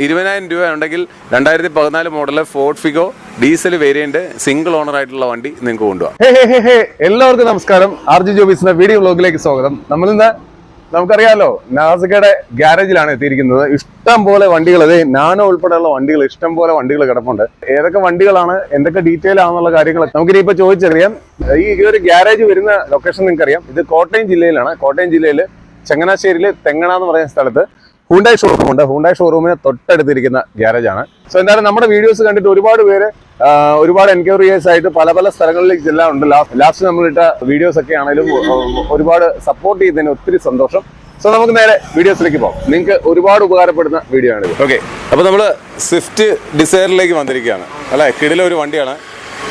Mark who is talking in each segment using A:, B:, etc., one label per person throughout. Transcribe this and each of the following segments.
A: 20,000 രൂപ ഉണ്ടെങ്കിൽ 2014 model Ford Figo diesel variant single owner ആയിട്ടുള്ള വണ്ടി നിങ്ങൾക്ക് കൊണ്ടുപോകാം.
B: എല്ലാവർക്കും നമസ്കാരം. RG ജോബീസിന്റെ വീഡിയോ വ്ലോഗിലേക്ക് സ്വാഗതം. നമ്മളിന്ന് നമുക്കറിയാലോ നാസികയുടെ ഗ്യാരേജിലാണ് എത്തിയിരിക്കുന്നത്. ഇഷ്ടം പോലെ വണ്ടികൾ, അതെ നാനോ ഉൾപ്പെടെയുള്ള വണ്ടികൾ, ഇഷ്ടം പോലെ വണ്ടികൾ കിടപ്പുണ്ട്. ഏതൊക്കെ വണ്ടികളാണ്, എന്തൊക്കെ ഡീറ്റെയിൽ ആണെന്നുള്ള കാര്യങ്ങൾ നമുക്കിനിയിപ്പോൾ ചോദിച്ചറിയാം. ഈ ഒരു ഗ്യാരേജ് വരുന്ന ലൊക്കേഷൻ നിങ്ങൾക്കറിയാം. ഇത് കോട്ടയം ജില്ലയിലാണ്. കോട്ടയം ജില്ലയിൽ ചങ്ങനാശ്ശേരിയിൽ തെങ്ങണ എന്ന് പറയുന്ന സ്ഥലത്ത് ഹുണ്ടായ് ഷോറൂം ഉണ്ട്. ഹുണ്ടായ് ഷോറൂമിന് തൊട്ടടുത്തിരിക്കുന്ന ഗ്യാരേജാണ്. സോ എന്തായാലും നമ്മുടെ വീഡിയോസ് കണ്ടിട്ട് ഒരുപാട് പേര് ഒരുപാട് എൻക്വയറീസ് ആയിട്ട് പല പല സ്ഥലങ്ങളിലേക്ക് ചെല്ലാറുണ്ട്. ലാസ്റ്റ് നമ്മളിട്ട വീഡിയോസ് ഒക്കെ ആണെങ്കിലും ഒരുപാട് സപ്പോർട്ട് ചെയ്തതിന് ഒത്തിരി സന്തോഷം. സോ നമുക്ക് നേരെ വീഡിയോസിലേക്ക് പോകാം. നിങ്ങൾക്ക് ഒരുപാട് ഉപകാരപ്പെടുന്ന വീഡിയോ ആണിത്.
A: ഓക്കെ, അപ്പോൾ നമ്മൾ സ്വിഫ്റ്റ് ഡിസയറിലേക്ക് വന്നിരിക്കുകയാണ് അല്ലേ. കിടില ഒരു വണ്ടിയാണ്.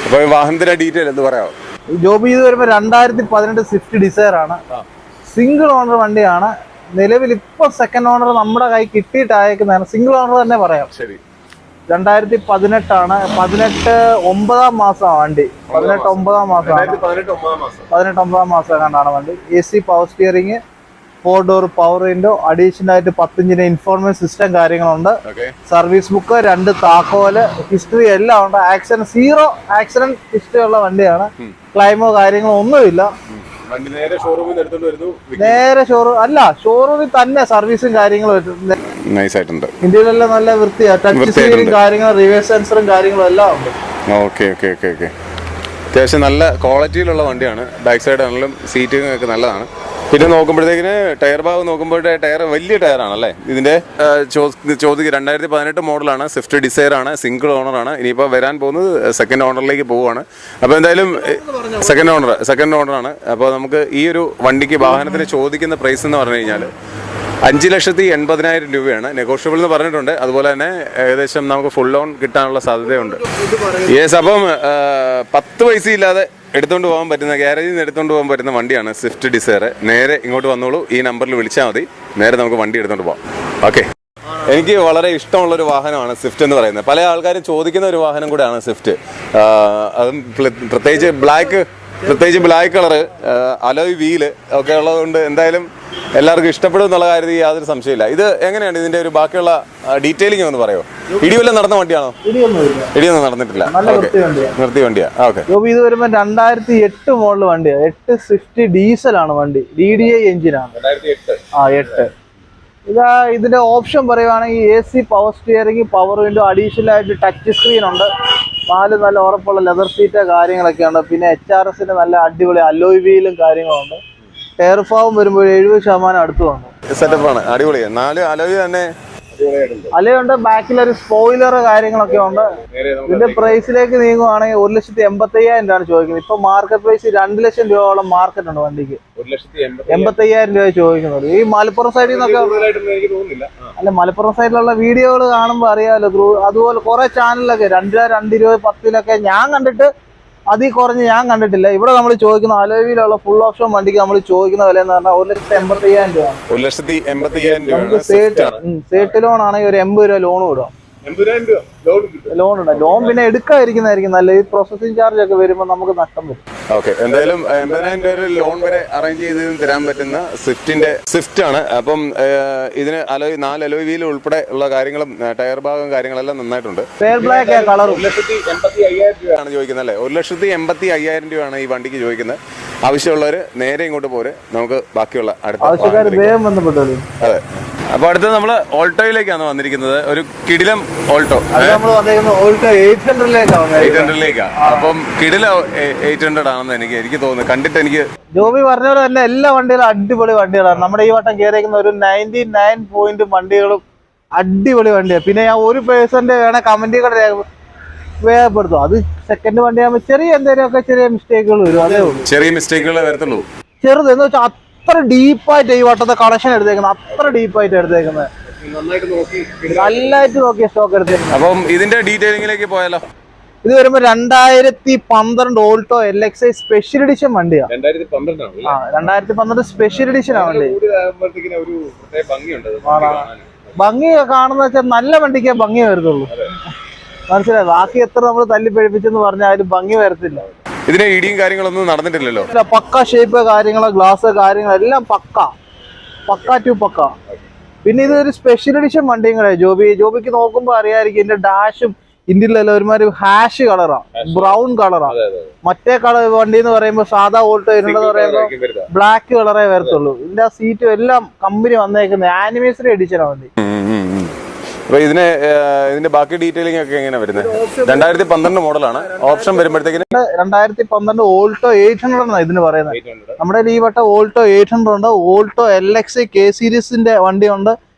A: അപ്പോൾ വാഹനത്തിന്റെ ഡീറ്റെയിൽ എന്ത് പറയാമോ?
C: ജോബ് ചെയ്ത് വരുമ്പോൾ 2018 സ്വിഫ്റ്റ് ഡിസയർ ആണ്. സിംഗിൾ ഓണർ വണ്ടിയാണ്. നിലവിൽ ഇപ്പൊ സെക്കൻഡ് ഓണർ നമ്മുടെ കൈ കിട്ടിയിട്ടായേക്കുന്നതാണ്. സിംഗിൾ ഓണർ തന്നെ പറയാം.
A: ശരി,
C: 2018 ആണ്. 18 9 മാസമാണ് വണ്ടി. 18 9 മാസം കണ്ടാണ് വണ്ടി. AC power steering, 4 door power window, additional ആയിട്ട് 10 ഇഞ്ചിന്റെ ഇൻഫോർമേഷൻ സിസ്റ്റം കാര്യങ്ങളുണ്ട്. സർവീസ് ബുക്ക്, 2 താക്കോല്, ഹിസ്റ്ററി എല്ലാം ഉണ്ട്. സീറോ ആക്സിഡന്റ് ഹിസ്റ്ററി ഉള്ള വണ്ടിയാണ്. ക്ലൈമോ കാര്യങ്ങളോ ഒന്നുമില്ല. നേരെ ഷോറൂമിൽ തന്നെ സർവീസും കാര്യങ്ങളും
A: നൈസായിട്ടുണ്ട്.
C: ഇന്ത്യയിലെല്ലാം നല്ല വൃത്തിയാണ്. ടച്ച് സ്ക്രീനും കാര്യങ്ങളും റിവേഴ്സ് സെൻസറും കാര്യങ്ങളും എല്ലാം ഉണ്ട്.
A: ഓക്കെ ഓക്കെ ഓക്കെ ഓക്കെ അത്യാവശ്യം നല്ല ക്വാളിറ്റിയിലുള്ള വണ്ടിയാണ്. ബാക്ക് സൈഡ് ആണെങ്കിലും സീറ്റിംഗ് ഒക്കെ നല്ലതാണ്. പിന്നെ നോക്കുമ്പോഴത്തേക്കിന് ടയർ ഭാഗം നോക്കുമ്പോഴേ ടയർ വലിയ ടയറാണല്ലേ. ഇതിന്റെ ചോദിക്കുക 2018 മോഡലാണ്. സ്വിഫ്റ്റ് ഡിസയർ ആണ്. സിംഗിൾ ഓണറാണ്. ഇനിയിപ്പോൾ വരാൻ പോകുന്നത് സെക്കൻഡ് ഓണറിലേക്ക് പോവുകയാണ്. അപ്പോൾ എന്തായാലും സെക്കൻഡ് ഓണറാണ്. അപ്പോൾ നമുക്ക് ഈ ഒരു വണ്ടിക്ക് വാഹനത്തിന് ചോദിക്കുന്ന പ്രൈസ് എന്ന് പറഞ്ഞു കഴിഞ്ഞാൽ 5,80,000 രൂപയാണ്. നെഗോഷ്യബിൾ എന്ന് പറഞ്ഞിട്ടുണ്ട്. അതുപോലെ തന്നെ ഏകദേശം നമുക്ക് ഫുൾ ലോൺ കിട്ടാനുള്ള സാധ്യതയുണ്ട്. യെസ്, അപ്പം 10 പൈസ ഇല്ലാതെ എടുത്തുകൊണ്ട് പോകാൻ പറ്റുന്ന, ഗ്യാരേജിൽ നിന്ന് എടുത്തുകൊണ്ട് പോകാൻ പറ്റുന്ന വണ്ടിയാണ് സ്വിഫ്റ്റ് ഡിസയർ. നേരെ ഇങ്ങോട്ട് വന്നോളൂ. ഈ നമ്പറിൽ വിളിച്ചാൽ മതി. നേരെ നമുക്ക് വണ്ടി എടുത്തുകൊണ്ട് പോകാം. ഓക്കെ, എനിക്ക് വളരെ ഇഷ്ടമുള്ളൊരു വാഹനമാണ് സ്വിഫ്റ്റ് എന്ന് പറയുന്നത്. പല ആൾക്കാരും ചോദിക്കുന്ന ഒരു വാഹനം കൂടെയാണ് സ്വിഫ്റ്റ്. അതും പ്രത്യേകിച്ച് ബ്ലാക്ക് കളറ്, അലോയ് വീല് ഒക്കെ ഉള്ളതുകൊണ്ട് എന്തായാലും എല്ലാവർക്കും ഇഷ്ടപ്പെടും എന്നുള്ള കാര്യത്തിൽ യാതൊരു സംശയമില്ല. ഇത് എങ്ങനെയാണ് ഇതിന്റെ ഒരു ബാക്കിയുള്ള ഡീറ്റെയിലിംഗ് ഒന്ന് പറയുമോ? ഇടിവെല്ലാം നടന്ന വണ്ടിയാണോ? ഇടിയൊന്നും നടന്നിട്ടില്ല. നിർത്തിയ വണ്ടിയാ. ഓക്കെ,
C: ഇത് വരുമ്പോ 2008 മോഡൽ വണ്ടിയാണ്. 8 സ്വിഫ്റ്റ് ഡീസൽ ആണ് വണ്ടി. DDI എഞ്ചിനാണ്. 8. ഇതിന്റെ ഓപ്ഷൻ പറയുവാണെങ്കിൽ AC power steering, power window, additional ആയിട്ട് ടച്ച് സ്ക്രീൻ ഉണ്ട്. 4 നല്ല ഉറപ്പുള്ള ലെതർ സീറ്റ് കാര്യങ്ങളൊക്കെ ഉണ്ട്. പിന്നെ HRSന്റെ നല്ല അടിപൊളി അലോയ് വീലും കാര്യങ്ങളുണ്ട്. ടയർ ഭാഗം വരുമ്പോൾ 70% അടുത്ത് വന്നു.
A: സെറ്റപ്പാണ്, അടിപൊളിയാണ്. 4 അലോയ് തന്നെ
C: അലയുണ്ട്. ബാക്കിലൊരു സ്പോയിലർ കാര്യങ്ങളൊക്കെ ഉണ്ട്. ഇതിന്റെ പ്രൈസിലേക്ക് നീങ്ങുവാണെങ്കിൽ 1,85,000 രൂപയാണ് ചോദിക്കുന്നത്. ഇപ്പൊ മാർക്കറ്റ് പ്രൈസ് 2 ലക്ഷം രൂപയോളം മാർക്കറ്റ് ഉണ്ട് വണ്ടിക്ക്. 1,85,000 രൂപ ചോദിക്കുന്നത്. ഈ മലപ്പുറം സൈഡിൽ നിന്നൊക്കെ മലപ്പുറം സൈഡിലുള്ള വീഡിയോകൾ കാണുമ്പോൾ അറിയാമല്ലോ. അതുപോലെ കുറെ ചാനലിലൊക്കെ 2, 220, 10 ഞാൻ കണ്ടിട്ട് അതിൽ കുറഞ്ഞ് ഞാൻ കണ്ടിട്ടില്ല. ഇവിടെ നമ്മൾ ചോദിക്കുന്ന അലോയിലുള്ള ഫുൾ ഓപ്ഷൻ വണ്ടിക്ക് നമ്മൾ ചോദിക്കുന്ന വില എന്ന് പറഞ്ഞാൽ 1,85,000 രൂപ.
A: 1,80,000 രൂപ.
C: സേട്ട് ലോൺ ആണെങ്കിൽ ഒരു 80 രൂപ ലോൺ വിടും. ലോൺ ഉണ്ട്. ലോൺ പിന്നെ എടുക്കാതിരിക്കുന്നതായിരിക്കും നല്ല. ഈ പ്രോസസിംഗ് ചാർജ് ഒക്കെ വരുമ്പോൾ നമുക്ക് നഷ്ടം വരും.
A: ഓക്കെ, എന്തായാലും 80,000 രൂപ ലോൺ വരെ അറേഞ്ച് ചെയ്ത് തരാൻ പറ്റുന്ന സ്വിഫ്റ്റ് ആണ്. അപ്പം ഇതിന് 4 അലോയ് വീൽ ഉൾപ്പെടെ ഉള്ള കാര്യങ്ങളും ടയർ ഭാഗം കാര്യങ്ങളെല്ലാം നന്നായിട്ടുണ്ട്.
C: കളർ
A: 1,85,000 രൂപയാണ് ചോദിക്കുന്നത് അല്ലേ. 1,85,000 രൂപയാണ് ഈ വണ്ടിക്ക് ചോദിക്കുന്നത്. ആവശ്യമുള്ളവർ നേരെ ഇങ്ങോട്ട് പോരെ. നമുക്ക് ബാക്കിയുള്ള അതെ. അപ്പൊ അടുത്തത് നമ്മള് ഓൾട്ടോയിലേക്കാണ് വന്നിരിക്കുന്നത്. ഒരു കിടിലം ഓൾട്ടോ 800ലേക്കാണ്. അപ്പം കിടില 800 ആണെന്ന് എനിക്ക് തോന്നുന്നു. കണ്ടിട്ട് എനിക്ക്
C: ജോബി പറഞ്ഞ പോലെ തന്നെ എല്ലാ വണ്ടികളും അടിപൊളി വണ്ടികളാണ്. നമ്മുടെ ഈ വട്ടം കയറിയിരിക്കുന്ന ഒരു 99 പോയിന്റ് വണ്ടികളും അടിപൊളി വണ്ടിയാണ്. പിന്നെ ഞാൻ ഒരു പേഴ്സന്റെ വേണേ കമന്റുകൾ വേഗപ്പെടുത്തും. അത് സെക്കൻഡ് വണ്ടിയാകുമ്പോൾ ചെറിയ മിസ്റ്റേക്കുകൾ വരും. അതേ ഉള്ളൂ,
A: ചെറിയ മിസ്റ്റേക്കുകളെ വരത്തുള്ളൂ.
C: ചെറുത് എന്ന് വെച്ചാൽ അത്ര ഡീപ്പായിട്ട് ഈ വട്ടത്തെ കളക്ഷൻ എടുത്തേക്കുന്നത്. അത്ര ഡീപ്പായിട്ട് എടുത്തേക്കുന്നത്. നന്നായിട്ട് നോക്കിയ സ്റ്റോക്ക് എടുത്തേക്കുന്നത്.
A: അപ്പം ഇതിന്റെ ഡീറ്റെയിലിംഗിലേക്ക് പോയാലോ?
C: ഇത് വരുമ്പോ 2012 ഓൾട്ടോ LXI സ്പെഷ്യൽ എഡിഷൻ വണ്ടിയാണ്. 2012 സ്പെഷ്യൽ എഡിഷൻ ആണ് വണ്ടി. ഭംഗി കാണുന്ന വെച്ചാൽ നല്ല വണ്ടിക്കേ ഭംഗി വരത്തുള്ളൂ. മനസ്സിലായി. ബാക്കി എത്ര നമ്മൾ തല്ലിപ്പഴിപ്പിച്ചെന്ന് പറഞ്ഞാലും ഭംഗി വരത്തില്ല.
A: ഇതിന് ഇടിയും കാര്യങ്ങളൊന്നും നടന്നിട്ടില്ലല്ലോ.
C: പക്ക ഷേപ്പ് കാര്യങ്ങള്, ഗ്ലാസ് കാര്യങ്ങളെല്ലാം പക്ക ടു പക്ക. പിന്നെ ഇതൊരു സ്പെഷ്യൽ എഡിഷൻ വണ്ടിയും കൂടെ ജോബിക്ക് നോക്കുമ്പോൾ അറിയാമായിരിക്കും ഇതിന്റെ ഡാഷും ഇന്ത്യയിലല്ല ഒരുമാതിരി ഹാഷ് കളറാ, ബ്രൗൺ കളറാ. മറ്റേ കളർ വണ്ടി എന്ന് പറയുമ്പോൾ സാധാ ഓൾട്ടോ എന്ന് പറയുമ്പോൾ ബ്ലാക്ക് കളറേ വരത്തുള്ളൂ. ഇതിന്റെ ആ സീറ്റും എല്ലാം കമ്പനി വന്നേക്കുന്നത് ആനിവേഴ്സറി എഡിഷനാണ് വണ്ടി.
A: അപ്പൊ ഇതിന്റെ ബാക്കി ഡീറ്റെയിലിംഗ് ഒക്കെ എങ്ങനെയാ വരുന്നത്? 2012 മോഡലാണ്. ഓപ്ഷൻ വരുമ്പോഴത്തേക്കിന്
C: 2012 ഓൾട്ടോ 800 ആണ് ഇതിന് പറയുന്നത്. നമ്മുടെ ഈ വട്ടം ഓൾട്ടോ 800 ഉണ്ട്, ഓൾട്ടോ LX K സീരീസിന്റെ വണ്ടിയുണ്ട്,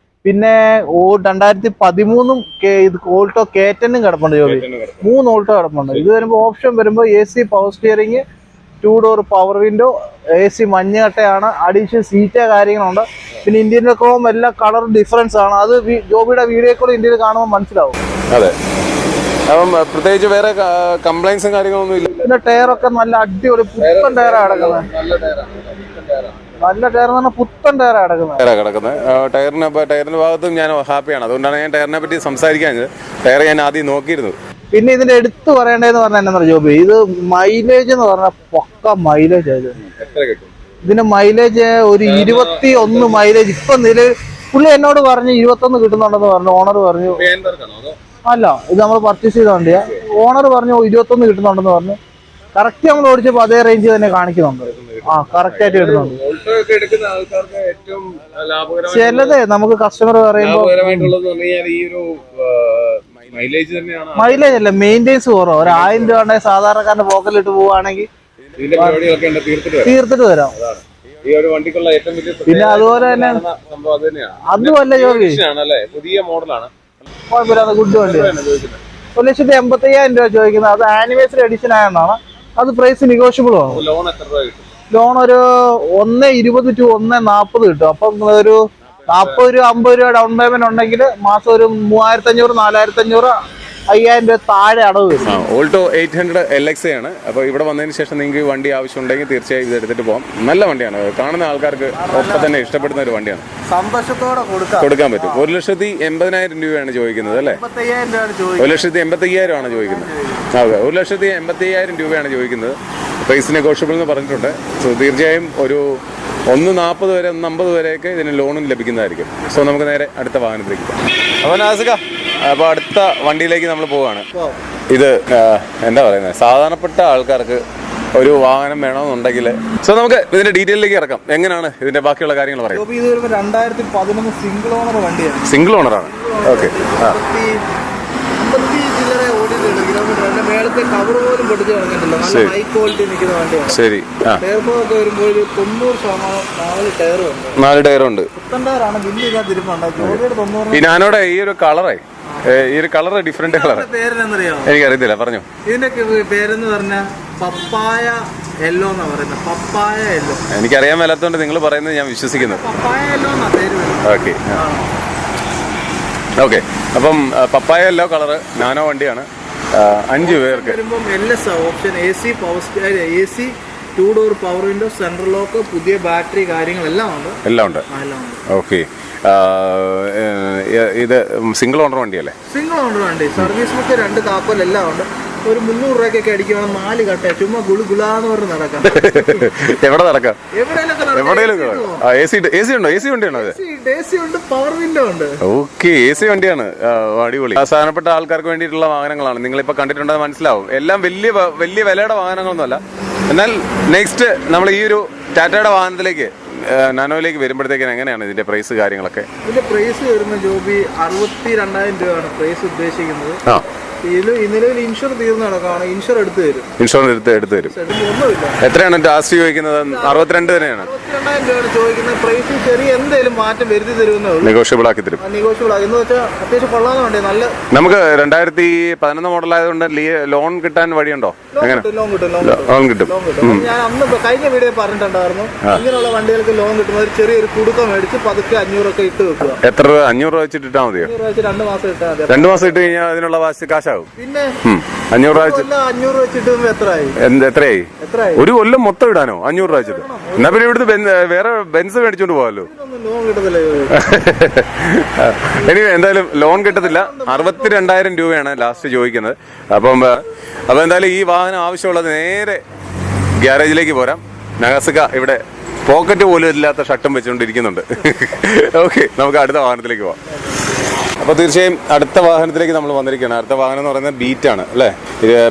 C: പിന്നെ 2013 ഇത് ഓൾട്ടോ K10 കിടപ്പുണ്ട്. ജോബി 3 ഓൾട്ടോ കിടപ്പുണ്ട്. ഇത് വരുമ്പോൾ ഓപ്ഷൻ വരുമ്പോൾ AC power steering, 2 door power window, AC മഞ്ഞകട്ടയാണ്, അഡീഷണൽ സീറ്റ് കാര്യങ്ങളുണ്ട്. പിന്നെ ഇന്ത്യൻ്റെ ക്രോം എല്ലാ കളർ ഡിഫറൻസ് ആണ്. അത് ജോബിയുടെ വീഡിയോ കൂടെ ഇന്ത്യയിൽ കാണുമ്പോൾ മനസ്സിലാവും.
A: അതെ, അപ്പം പ്രത്യേകിച്ച് വേറെ കംപ്ലൈൻസും കാര്യങ്ങളൊന്നും ഇല്ല.
C: പിന്നെ ടയറൊക്കെ നല്ല അടിപൊളി പുത്തൻ ടയറാണ് കിടക്കുന്നത്. നല്ല ടയർ എന്ന് പറഞ്ഞാൽ പുത്തൻ ടയറാണ്
A: കിടക്കുന്നത്. ടയറിന്റെ ഭാഗത്തും ഞാൻ ഹാപ്പിയാണ്. അതുകൊണ്ടാണ് ഞാൻ ടയറിനെ പറ്റി സംസാരിക്കാഞ്ഞത്. ടയർ ഞാൻ ആദ്യം നോക്കിയിരുന്നു.
C: പിന്നെ ഇതിന്റെ എടുത്ത് പറയേണ്ടതെന്ന് പറഞ്ഞാൽ എന്താ ജോബി, ഇത് മൈലേജ് എന്ന് പറഞ്ഞാൽ പക്ക മൈലേജ് ആയത്. ഇതിന്റെ മൈലേജ് ഒരു 21 മൈലേജ് ഇപ്പൊ പുള്ളി എന്നോട് പറഞ്ഞു 21 കിട്ടുന്നുണ്ടെന്ന് പറഞ്ഞു. ഓണർ പറഞ്ഞു അല്ല, ഇത് നമ്മൾ പർച്ചേസ് ചെയ്ത വണ്ടിയാ. ഓണർ പറഞ്ഞു 21 കിട്ടുന്നുണ്ടെന്ന് പറഞ്ഞു. കറക്റ്റ് നമ്മൾ ഓടിച്ചപ്പോൾ അതേ റേഞ്ച് തന്നെ കാണിക്കുന്നുണ്ട്. കറക്റ്റ് ആയിട്ട് കിട്ടുന്നുണ്ട്. ചിലത് നമുക്ക് കസ്റ്റമർ പറയുമ്പോൾ മൈലേജ് അല്ല, മെയിൻ്റെനൻസ് കുറവ്. ഒരു 1000 രൂപ ഉണ്ടെങ്കിൽ സാധാരണക്കാരന്റെ പോക്കലിട്ട് പോവുകയാണെങ്കിൽ തീർത്തിട്ട് വരാം. പിന്നെ അതുപോലെ തന്നെ അതുമല്ല ജോബി, കുഴപ്പമില്ലാത്ത ഗുഡ് വണ്ടി. 1,85,000 രൂപ ചോദിക്കുന്നത്. അത് ആനിവേഴ്സറി എഡിഷൻ ആയതാണ്. അത് പ്രൈസ് നെഗോഷ്യബിൾ ആണ്. ലോൺ ഒരു 1,20 to 1,40 കിട്ടും. അപ്പം ഒരു 40 രൂപ 50 രൂപ ഡൗൺ പേയ്മെന്റ് ഉണ്ടെങ്കിൽ മാസം ഒരു 3,500 4,500 5,000 രൂപ താഴെ അടവ് വരും.
A: ഓൾട്ടോ 800 LX ആണ്. അപ്പോൾ ഇവിടെ വന്നതിന് ശേഷം നിങ്ങൾക്ക് വണ്ടി ആവശ്യമുണ്ടെങ്കിൽ തീർച്ചയായും ഇത് എടുത്തിട്ട് പോകാം. നല്ല വണ്ടിയാണ്. കാണുന്ന ആൾക്കാർക്ക് ഒപ്പം തന്നെ ഇഷ്ടപ്പെടുന്ന ഒരു വണ്ടിയാണ്.
C: സന്തോഷത്തോടെ കൊടുക്കാൻ പറ്റും.
A: 1,80,000 രൂപയാണ് ചോദിക്കുന്നത് അല്ലേ? 1,85,000 ആണ് ചോദിക്കുന്നത്. അതെ, 1,85,000 രൂപയാണ് ചോദിക്കുന്നത്. പ്രൈസ് നെഗോഷ്യബിൾ എന്ന് പറഞ്ഞിട്ടുണ്ട്. സോ തീർച്ചയായും ഒരു 1,40 വരെ 1,50 വരെയൊക്കെ ഇതിന് ലോണും ലഭിക്കുന്നതായിരിക്കും. സോ നമുക്ക് നേരെ അടുത്ത വാഹനത്തിലേക്ക് പോകാം. അപ്പോൾ നാസിക, അപ്പോൾ അടുത്ത വണ്ടിയിലേക്ക് നമ്മൾ പോവുകയാണ്. ഇത് എന്താ പറയുന്നത്, സാധാരണപ്പെട്ട ആൾക്കാർക്ക് ഒരു വാഹനം വേണമെന്നുണ്ടെങ്കിൽ സോ നമുക്ക് ഇതിന്റെ ഡീറ്റെയിലേക്ക് ഇറക്കാം. എങ്ങനെയാണ് ഇതിന്റെ ബാക്കിയുള്ള കാര്യങ്ങൾ പറയാം.
C: ഇത് 2011 സിംഗിൾ ഓണർ വണ്ടിയാണ്.
A: സിംഗിൾ ഓണറാണ്. ഓക്കെ.
C: മേളത്തെ കവർ പോലും പൊട്ടിച്ച് കളഞ്ഞിട്ടില്ല. നല്ല ഹൈ ക്വാളിറ്റി നിൽക്കുന്ന വണ്ടിയാണ്.
A: ശരി.
C: ടയർബോക്കെ വരുമ്പോൾ ഒരു 90% 4 ടയറുണ്ട്.
A: 4 ടയറുണ്ട്.
C: പുത്തൻ ടയറാണ്. വലിയ ഇതാതിരിപ്പുണ്ട്. ജോലിയുടെ 90.
A: ഈ ഞാനോടെ ഈ ഒരു കളറേ, ഈ ഒരു കളർ ഡിഫറെന്റ് കളർ
C: പേരെന്നറിയാമോ?
A: എനിക്കറിയത്തില്ല, പറഞ്ഞു.
C: ഇതിന്റെ പേരെന്ന് പറഞ്ഞാൽ പപ്പായ യെല്ലോ എന്നാ പറയുന്നത്. പപ്പായ യെല്ലോ.
A: എനിക്കറിയാൻ മേലാത്തോണ്ട് നിങ്ങൾ പറയുന്നത് ഞാൻ വിശ്വസിക്കുന്നു.
C: പപ്പായ യെല്ലോ എന്നാ പേര് വരുന്നത്.
A: Okay okay. അപ്പം പപ്പായ യെല്ലോ കളറ് നാനോ വണ്ടിയാണ്. 5 പേർക്ക്
C: വരുമ്പം LS option, AC power steering, AC 2 door power window, central lock, പുതിയ ബാറ്ററി കാര്യങ്ങളെല്ലാം ഉണ്ട്.
A: എല്ലാം ഉണ്ട്. ഓക്കെ. ഇത് സിംഗിൾ ഓണർ വണ്ടിയല്ലേ?
C: സിംഗിൾ ഓണർ വണ്ടി. സർവീസ് ബുക്ക് 2 താക്കോൽ എല്ലാം ഉണ്ട്. ഒരു 300 രൂപയ്ക്കൊക്കെ അടിക്കുകയാണെങ്കിൽ 4 കട്ട ചുമ്മാ ഗുലാന്ന് പറഞ്ഞ് നടക്കാം.
A: എവിടെ നടക്കാം? എവിടെയെങ്കിലും. AC ഉണ്ടോ? AC വണ്ടിയാണോ അത്?
C: AC ഉണ്ട്, പവർ വിൻഡോ ഉണ്ട്.
A: ഓക്കെ, AC വണ്ടിയാണ്. അടിപൊളി. സാധാരണപ്പെട്ട ആൾക്കാർക്ക് വേണ്ടിയിട്ടുള്ള വാഹനങ്ങളാണ്. നിങ്ങളിപ്പോൾ കണ്ടിട്ടുണ്ടെന്ന് മനസ്സിലാവും. എല്ലാം വലിയ വിലയുടെ വാഹനങ്ങളൊന്നുമല്ല. എന്നാൽ നെക്സ്റ്റ് നമ്മൾ ഈ ഒരു ടാറ്റയുടെ വാഹനത്തിലേക്ക് നാനോയിലേക്ക് വരുമ്പോഴത്തേക്കും എങ്ങനെയാണ് ഇതിന്റെ പ്രൈസ് കാര്യങ്ങളൊക്കെ?
C: ഇതിന്റെ പ്രൈസ് വരുന്ന ജോബി 62,000 രൂപയാണ് പ്രൈസ് ഉദ്ദേശിക്കുന്നത്. നിലവിൽ ഇൻഷുർ തീർന്നു നടക്കാണ്. ഇൻഷുർ എടുത്തു തരും. ഒന്നുമില്ല.
A: എത്രയാണ് ലാസ്റ്റ് ചോദിക്കുന്നത്? 62 തന്നെയാണ്.
C: 62,000 രൂപയാണ് ചോദിക്കുന്നത്. പ്രൈസിൽ ചെറിയ എന്തെങ്കിലും മാറ്റം വരുത്തി തരുമെന്നേ ഉള്ളൂ.
A: നെഗോഷ്യബിൾ ആക്കി തരും.
C: നെഗോഷ്യബിൾ എന്ന് വെച്ചാൽ അത്യാവശ്യം കൊള്ളാന്ന് വേണ്ടേ. നല്ല നമുക്ക്
A: 2011 മോഡൽ ആയതുകൊണ്ട് ലോൺ കിട്ടാൻ വഴിയുണ്ടോ? ലോൺ കിട്ടും.
C: ഞാൻ അന്ന് കഴിഞ്ഞ വീഡിയോ പറഞ്ഞിട്ടുണ്ടായിരുന്നു, ഇങ്ങനെയുള്ള വണ്ടികൾക്ക് ലോൺ കിട്ടുമ്പോൾ ചെറിയൊരു കുടുക്കം മേടിച്ച് പതുക്കെ 500 ഒക്കെ ഇട്ട് വെക്കുക.
A: എത്ര രൂപ? 500 രൂപ വെച്ചിട്ട് ഇട്ടാൽ മതിയോ?
C: 2 മാസം ഇട്ടാൽ മതി.
A: 2 മാസം ഇട്ട് കഴിഞ്ഞാൽ അതിനുള്ള കാശാവും.
C: പിന്നെ
A: 500 രൂപ
C: 500 വെച്ചിട്ട്
A: എത്രയായി? ഒരു കൊല്ലം മൊത്തം ഇടാനോ 500 രൂപ വെച്ചിട്ട്? എന്നാ പിന്നെ ഇവിടുത്തെ വേറെ ബെൻസ് മേടിച്ചോണ്ട് പോകാമല്ലോ.
C: ലോൺ കിട്ടത്തില്ല.
A: ഇനി എന്തായാലും ലോൺ കിട്ടത്തില്ല. 62,000 രൂപയാണ് ലാസ്റ്റ് ചോദിക്കുന്നത്. അപ്പം എന്തായാലും ഈ വാഹനം ആവശ്യമുള്ളത് നേരെ ഗ്യാരേജിലേക്ക് പോരാം. നഗാസുക ഇവിടെ പോക്കറ്റ് പോലും ഇല്ലാത്ത ഷർട്ടും വെച്ചുകൊണ്ടിരിക്കുന്നുണ്ട്. ഓക്കെ, നമുക്ക് അടുത്ത വാഹനത്തിലേക്ക് പോവാം. അപ്പോൾ തീർച്ചയായും അടുത്ത വാഹനത്തിലേക്ക് നമ്മൾ വന്നിരിക്കുകയാണ്. അടുത്ത വാഹനം എന്ന് പറയുന്നത് ബീറ്റാണ് അല്ലേ.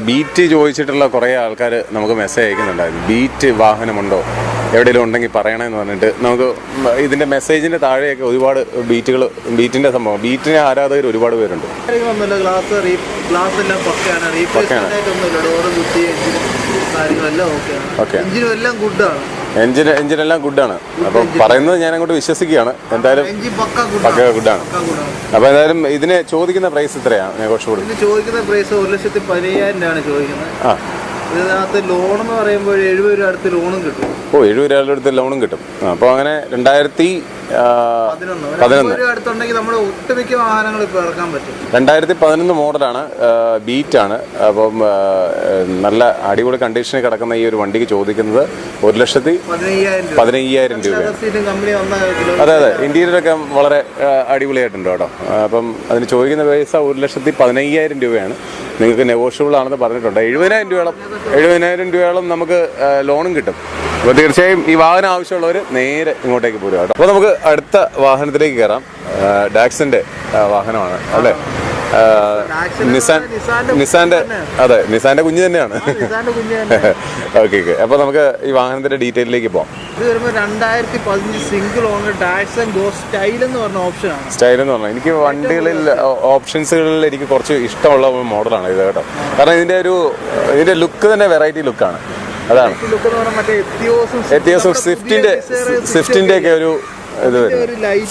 A: ബീറ്റ് ചോദിച്ചിട്ടുള്ള കുറേ ആൾക്കാർ നമുക്ക് മെസ്സേജ് അയക്കുന്നുണ്ടായിരുന്നു. ബീറ്റ് വാഹനമുണ്ടോ, എവിടെയെങ്കിലും ഉണ്ടെങ്കിൽ പറയണമെന്ന് പറഞ്ഞിട്ട് നമുക്ക് ഇതിൻ്റെ മെസ്സേജിൻ്റെ താഴെയൊക്കെ ഒരുപാട് ബീറ്റിൻ്റെ സംഭവം, ബീറ്റിന് ആരാധകർ ഒരുപാട് പേരുണ്ട്. എഞ്ചിനെല്ലാം ഗുഡാണ്. അപ്പം പറയുന്നത് ഞാൻ അങ്ങോട്ട് വിശ്വസിക്കുകയാണ്. എന്തായാലും പക്ക ഗുഡാണ്. അപ്പോൾ എന്തായാലും ഇതിന് ചോദിക്കുന്ന പ്രൈസ് എത്രയാണ്? നെഗോഷ്യബിൾ
C: ചോദിക്കുന്ന പ്രൈസ് 1,15,000 രൂപയാണ് ചോദിക്കുന്നത്. ഇതിനകത്ത് ലോൺ എന്ന് പറയുമ്പോൾ 70 രൂപ അടുത്ത് ലോണും കിട്ടും.
A: 70 രൂപയുടെ അടുത്ത് ലോണും കിട്ടും. അപ്പോൾ അങ്ങനെ 2011
C: അടുത്തുണ്ടെങ്കിൽ നമ്മൾ ഒട്ടുമിക്ക വാഹനങ്ങൾ ഇപ്പോൾ ഇറക്കാൻ പറ്റും.
A: 2011 മോഡലാണ്, ബീറ്റാണ്. അപ്പം നല്ല അടിപൊളി കണ്ടീഷനിൽ കിടക്കുന്ന ഈ ഒരു വണ്ടിക്ക് ചോദിക്കുന്നത് 1,15,000 രൂപയാണ്. അതെ, ഇന്റീരിയറൊക്കെ വളരെ അടിപൊളിയായിട്ടുണ്ട് കേട്ടോ. അപ്പം അതിന് ചോദിക്കുന്ന പൈസ 1,15,000 രൂപയാണ്. നിങ്ങൾക്ക് നെഗോഷ്യബിൾ ആണെന്ന് പറഞ്ഞിട്ടുണ്ട്. 70,000 രൂപയോളം നമുക്ക് ലോണും കിട്ടും. അപ്പോൾ തീർച്ചയായും ഈ വാഹനം ആവശ്യമുള്ളവർ നേരെ ഇങ്ങോട്ടേക്ക് പോരുക കേട്ടോ. അപ്പോൾ നമുക്ക് അടുത്ത വാഹനത്തിലേക്ക് കയറാം. ഡാക്സിന്റെ വാഹനമാണ് അല്ലേ. നിസാന്റെ കുഞ്ഞ് തന്നെയാണ്. ഓക്കെ. അപ്പോൾ നമുക്ക് ഈ വാഹനത്തിന്റെ ഡീറ്റെയിലേക്ക് പോകാം.
C: ഇത് വരുമ്പോൾ 2015 single owner Datsun Go style എന്ന് പറഞ്ഞ ഓപ്ഷനാണ്.
A: സ്റ്റൈൽ എന്ന് പറഞ്ഞാൽ എനിക്ക് വണ്ടികളിൽ ഓപ്ഷൻസുകളിൽ എനിക്ക് കുറച്ച് ഇഷ്ടമുള്ള മോഡലാണ് ഇത് കേട്ടോ. കാരണം ഇതിന്റെ ലുക്ക് തന്നെ വെറൈറ്റി ലുക്കാണ്. അതാണ് എത്തിയോസും സ്വിഫ്റ്റിന്റെ ഒക്കെ ഒരു ഇത് വരും.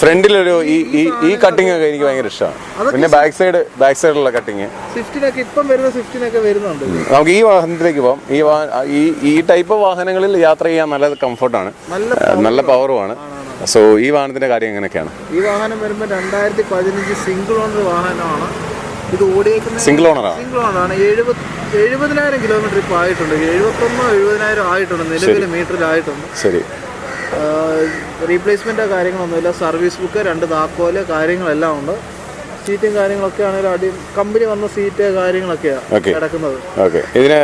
A: ഫ്രണ്ടിലൊരു ഈ കട്ടിങ് ഒക്കെ എനിക്ക് ഭയങ്കര ഇഷ്ടമാണ്. പിന്നെ ബാക്ക് സൈഡിലുള്ള കട്ടിങ് നമുക്ക് ഈ വാഹനത്തിലേക്ക് പോകാം. ഈ ടൈപ്പ് വാഹനങ്ങളിൽ യാത്ര ചെയ്യാൻ നല്ല കംഫർട്ടാണ്, നല്ല പവറുമാണ്. സോ ഈ വാഹനത്തിന്റെ കാര്യം എങ്ങനെയൊക്കെയാണ്?
C: ഈ വാഹനം വരുമ്പോൾ 2015 സിംഗിൾ ഓണർ വാഹനമാണ്. ഇത് ഓടിയേക്കുന്നത്
A: സിംഗിൾ ഓണറാണ്.
C: 70,000 കിലോമീറ്റർ ഇപ്പോൾ ആയിട്ടുണ്ട്. 71,000-70,000 ആയിട്ടുണ്ട് നിലവിലെ മീറ്ററിലായിട്ടുണ്ട്.
A: ശരി.
C: റീപ്ലേസ്മെൻറ്റോ കാര്യങ്ങളൊന്നുമില്ല. സർവീസ് ബുക്ക്, 2 താക്കോല്, കാര്യങ്ങളെല്ലാം ഉണ്ട്. സീറ്റും കാര്യങ്ങളൊക്കെ ആണെങ്കിലും കമ്പനി വന്ന സീറ്റ് കാര്യങ്ങളൊക്കെയാണ് കിടക്കുന്നത്.
A: ഓക്കെ. ഇതിന്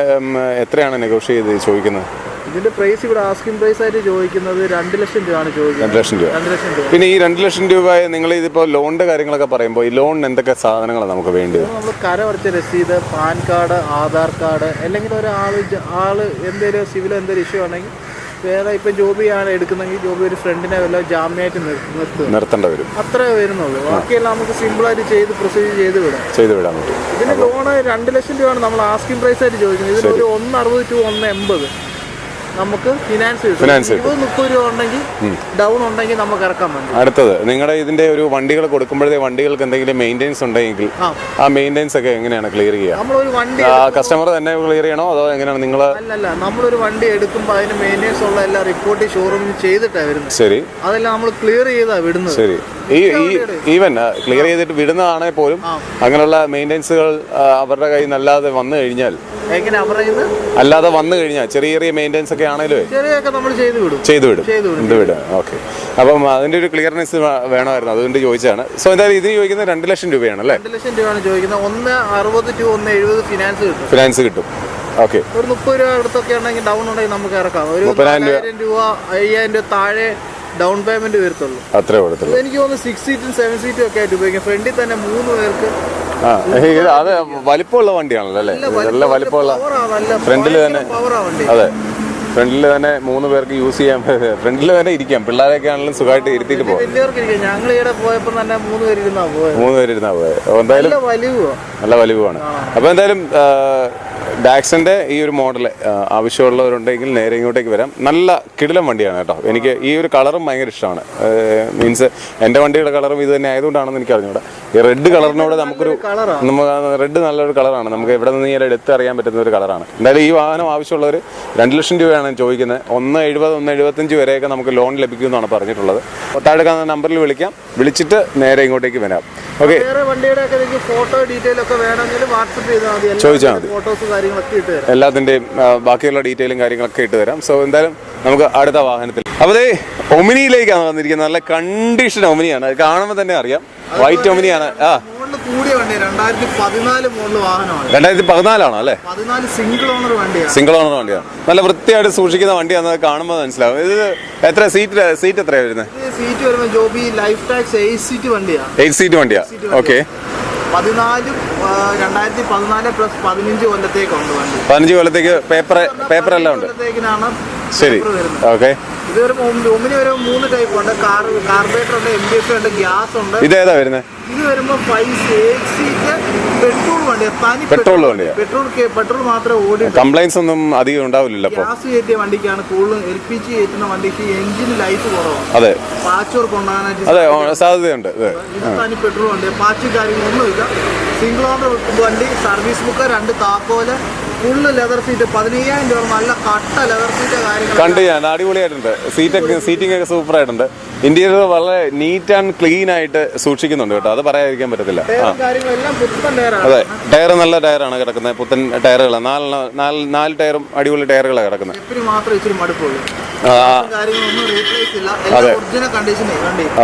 A: എത്രയാണ് നെഗോഷിയേറ്റ് ചെയ്ത് ചോദിക്കുന്നത്?
C: ഇതിന്റെ പ്രൈസ് ഇവിടെ ആസ്കിംഗ് പ്രൈസ് ആയിട്ട് ചോദിക്കുന്നത് 2 ലക്ഷം രൂപയാണ് ചോദിക്കുന്നത്.
A: 2 ലക്ഷം രൂപ. പിന്നെ ഈ 2 ലക്ഷം രൂപ നിങ്ങൾ ഇതിപ്പോൾ ലോണിന്റെ കാര്യങ്ങളൊക്കെ പറയുമ്പോൾ ഈ ലോണിന് എന്തൊക്കെ സാധനങ്ങളാണ് നമുക്ക് വേണ്ടത്?
C: നമ്മൾ കരമടച്ച രസീത്, പാൻ കാർഡ്, ആധാർ കാർഡ്, അല്ലെങ്കിൽ ആള് എന്തെങ്കിലും സിവിൽ എന്തെങ്കിലും ഇഷ്യൂ ആണെങ്കിൽ വേറെ ഇപ്പം ജോബിയാണ് എടുക്കുന്നെങ്കിൽ ജോബി ഒരു ഫ്രണ്ടിനെ വല്ല ജാമ്യമായിട്ട്
A: നിർത്തേണ്ടി വരും.
C: അത്രേ വരുന്നുള്ളൂ. ബാക്കിയെല്ലാം നമുക്ക് സിമ്പിളായിട്ട് ചെയ്ത് പ്രൊസീജ് ചെയ്ത് വിടാൻ പറ്റും. ഇതിന് ലോണ് 2 ലക്ഷം രൂപയാണ് നമ്മൾ ആസ്കിംഗ് പ്രൈസ് ആയിട്ട് ചോദിക്കുന്നത്. ഇതിനൊരു 160 to 180 നമുക്ക് ഫിനാൻസ് കിട്ടും. 20-30 രൂപ ഉണ്ടെങ്കിൽ ഡൗൺ ഉണ്ടെങ്കിൽ നമുക്ക് ഇറക്കാൻ പറ്റും.
A: അടുത്തത് നിങ്ങളുടെ ഇതിന്റെ ഒരു വണ്ടികൾ കൊടുക്കുമ്പോഴേ വണ്ടികൾക്ക് എന്തെങ്കിലും മെയിൻ്റെനൻസ് ഉണ്ടെങ്കിൽ ആ മെയിൻ്റെനൻസ് ഒക്കെ എങ്ങനെയാണ് ക്ലിയർ ചെയ്യുക?
C: നമ്മളൊരു വണ്ടി
A: കസ്റ്റമർ തന്നെ ക്ലിയർ ചെയ്യണോ അതോ എങ്ങനെയാണ് നിങ്ങൾ?
C: അല്ലല്ല, നമ്മളൊരു വണ്ടി എടുക്കുമ്പോൾ അതിന് മെയിൻ്റെനൻസ് ഉള്ള എല്ലാ റിപ്പോർട്ട് ഷോറൂമിൽ ചെയ്തിട്ടാണ് വരുന്നത്.
A: ശരി.
C: അതെല്ലാം നമ്മൾ ക്ലിയർ ചെയ്താ വിടുന്നത്.
A: ശരി. ഈവൻ ക്ലിയർ ചെയ്തിട്ട് വിടുന്നതാണെങ്കിൽ പോലും അങ്ങനെയുള്ള മെയിൻ്റെനൻസുകൾ അവരുടെ കയ്യിൽ നിന്ന് അല്ലാതെ വന്നു കഴിഞ്ഞാൽ ചെറിയ ചെറിയ മെയിൻ്റെനൻസ് ഒക്കെ ആണെങ്കിലും ചെയ്തു വിടും. ഓക്കെ. അപ്പം അതിന്റെ ഒരു ക്ലിയർനെസ് വേണമായിരുന്നു, അതുകൊണ്ട് ചോദിച്ചതാണ്. സോ എന്തായാലും ഇതിന് ചോദിക്കുന്നത് 2 ലക്ഷം രൂപയാണ് അല്ലേ?
C: 2 ലക്ഷം രൂപയാണ് ചോദിക്കുന്നത്. 160 to 170
A: ഫിനാൻസ് കിട്ടും. ഓക്കെ.
C: ഒരു 30 രൂപ അടുത്തൊക്കെ ഉണ്ടെങ്കിൽ ഡൗൺ ഉണ്ടെങ്കിൽ നമുക്ക് ഇറക്കാം. ഒരു 30,000 രൂപ 5,000 രൂപ താഴെ ഡൗൺ പേയ്മെന്റ് വരത്തുള്ളൂ.
A: അത്രേ കൊടുത്തുള്ളൂ.
C: എനിക്ക് തോന്നുന്നു 6 സീറ്റും 7 സീറ്റും ഒക്കെ ആയിട്ട് ഉപയോഗിക്കാം. ഫ്രണ്ടിൽ തന്നെ 3 പേർക്ക്.
A: അത് വലിപ്പമുള്ള വണ്ടിയാണല്ലോ അല്ലേ? നല്ല വലിപ്പമുള്ള ഫ്രണ്ടിൽ തന്നെ. അതെ, ഫ്രണ്ടിൽ തന്നെ 3 പേർക്ക് യൂസ് ചെയ്യാൻ, ഫ്രണ്ടിൽ തന്നെ ഇരിക്കാം. പിള്ളേരൊക്കെ ആണെങ്കിലും സുഖമായിട്ട് ഇരുത്തിയിട്ട് പോകാം.
C: ഞങ്ങൾ ഇവിടെ പോയപ്പോൾ തന്നെ 3 പേരിരുന്നാ പോയത്.
A: എന്തായാലും നല്ല വലിവാണ്. അപ്പോൾ എന്തായാലും ഡാക്സന്റെ ഈ ഒരു മോഡൽ ആവശ്യമുള്ളവരുണ്ടെങ്കിൽ നേരെ ഇങ്ങോട്ടേക്ക് വരാം. നല്ല കിടിലം വണ്ടിയാണ് കേട്ടോ. എനിക്ക് ഈ ഒരു കളറും ഭയങ്കര ഇഷ്ടമാണ്. മീൻസ് എൻ്റെ വണ്ടിയുടെ കളറും ഇത് തന്നെ ആയതുകൊണ്ടാണെന്ന് എനിക്ക് അറിഞ്ഞൂടാ. ഈ റെഡ് കളറിനോട് റെഡ് നല്ലൊരു കളറാണ്. നമുക്ക് എവിടെ നിന്ന് ഈ എടുത്ത് അറിയാൻ പറ്റുന്ന ഒരു കളറാണ്. എന്തായാലും ഈ വാഹനം ആവശ്യമുള്ളവർ 2 ലക്ഷം രൂപയാണ് ചോദിക്കുന്നത്. 170, 175 വരെയൊക്കെ നമുക്ക് ലോൺ ലഭിക്കുമെന്നാണ് പറഞ്ഞിട്ടുള്ളത്. താഴെ കാണുന്ന നമ്പറിൽ വിളിച്ചിട്ട് നേരെ ഇങ്ങോട്ടേക്ക് വരാം. ഓക്കെ.
C: ഫോട്ടോ ഡീറ്റെയിൽ ഒക്കെ വേണമെങ്കിൽ വാട്സപ്പ് ചെയ്താൽ
A: ചോദിച്ചാൽ മതി.
C: ഫോട്ടോസ്
A: എല്ലാത്തിന്റെയും ബാക്കിയുള്ള ഡീറ്റെയിലും കാര്യങ്ങളൊക്കെ ഇട്ട് തരാം. സോ എന്തായാലും നമുക്ക് അടുത്ത വാഹനത്തിൽ. അപ്പോൾ ഒമിനിയിലേക്കാണ് വന്നിരിക്കുന്നത്. നല്ല കണ്ടീഷൻ ഒമിനിയാണ്. അത് കാണുമ്പോൾ തന്നെ അറിയാം. വൈറ്റ് ഒമിനിയാണ്.
C: മോഡല് കൂടിയ വണ്ടി 2014 മോഡൽ വാഹനമാണ്.
A: 2014 അല്ലേ?
C: 14 സിംഗിൾ ഓണർ വണ്ടിയാണ്.
A: സിംഗിൾ ഓണർ വണ്ടിയാണ്. നല്ല വൃത്തിയായിട്ട് സൂക്ഷിക്കുന്ന വണ്ടിയാണെന്ന് കാണുമ്പോൾ മനസ്സിലാവും. ഇത് എത്ര സീറ്റ് എത്രയാണ് വരുന്നത്?
C: സീറ്റ് വരുമ്പോൾ ജോബി ലൈഫ് ടാക്സ് 8 സീറ്റ് വണ്ടിയാണ്.
A: 8 സീറ്റ് വണ്ടിയാണ്. ഓക്കെ.
C: 2014 പ്ലസ് 15 കൊല്ലത്തേക്കുണ്ട് വണ്ടി.
A: 15 കൊല്ലത്തേക്ക് പേപ്പർ എല്ലാം ഉണ്ട്. ശരി. ഓക്കെ.
C: ഇത് ഒരു ഒമിനി ഒരു 3 ടൈപ്പ് ഉണ്ട്. കാർബറേറ്റർ ഉണ്ട്, MDF ഉണ്ട്, ഗ്യാസ് ഉണ്ട്.
A: ഇതേതാ വരുന്നത്?
C: ഇത് വരുമ്പോൾ 8 സീറ്റ് പെട്രോൾ വണ്ടിയാണ്.
A: പെട്രോൾ വണ്ടിയാണ്.
C: പെട്രോൾ മാത്രമേ ഓടി.
A: കംപ്ലൈൻസ് ഒന്നും അധികം ഉണ്ടാവില്ലല്ലോ.
C: ഗ്യാസ് കയറ്റിയ വണ്ടിക്കാണ് കൂടുതലും. LPG കയറ്റുന്ന വണ്ടിക്ക് എഞ്ചിന് ലൈഫ് കുറവാണ്.
A: അതെ.
C: പാച്ച് വർക്ക് ഉണ്ടാകാനായിട്ട്
A: സാധ്യതയുണ്ട്.
C: ഇത് തനി പെട്രോൾ വണ്ടി, പാച്ച് കാര്യങ്ങളൊന്നുമില്ല. സിംഗിൾ ഓണർ വണ്ടി, സർവീസ് ബുക്ക്, 2 താക്കോല്, ഫുള്ള് ലെതർ സീറ്റ്, 15,000 രൂപ. നല്ല കട്ട ലെതർ സീറ്റ് കാര്യങ്ങൾ
A: കണ്ടു ഞാൻ. അടിപൊളിയായിട്ടുണ്ട്. സീറ്റിംഗ് ഒക്കെ സൂപ്പർ ആയിട്ടുണ്ട്. ഇന്റീരിയർ വളരെ നീറ്റ് ആൻഡ് ക്ലീൻ ആയിട്ട് സൂക്ഷിക്കുന്നുണ്ട് കേട്ടോ. അത് പറയാതിരിക്കാൻ പറ്റത്തില്ല. അതെ, ടയർ നല്ല ടയറാണ് കിടക്കുന്നത്. പുത്തൻ ടയറുകളാണ്. 4 ടയറും അടിപൊളി ടയറുകളാണ് കിടക്കുന്നത്. അതെ.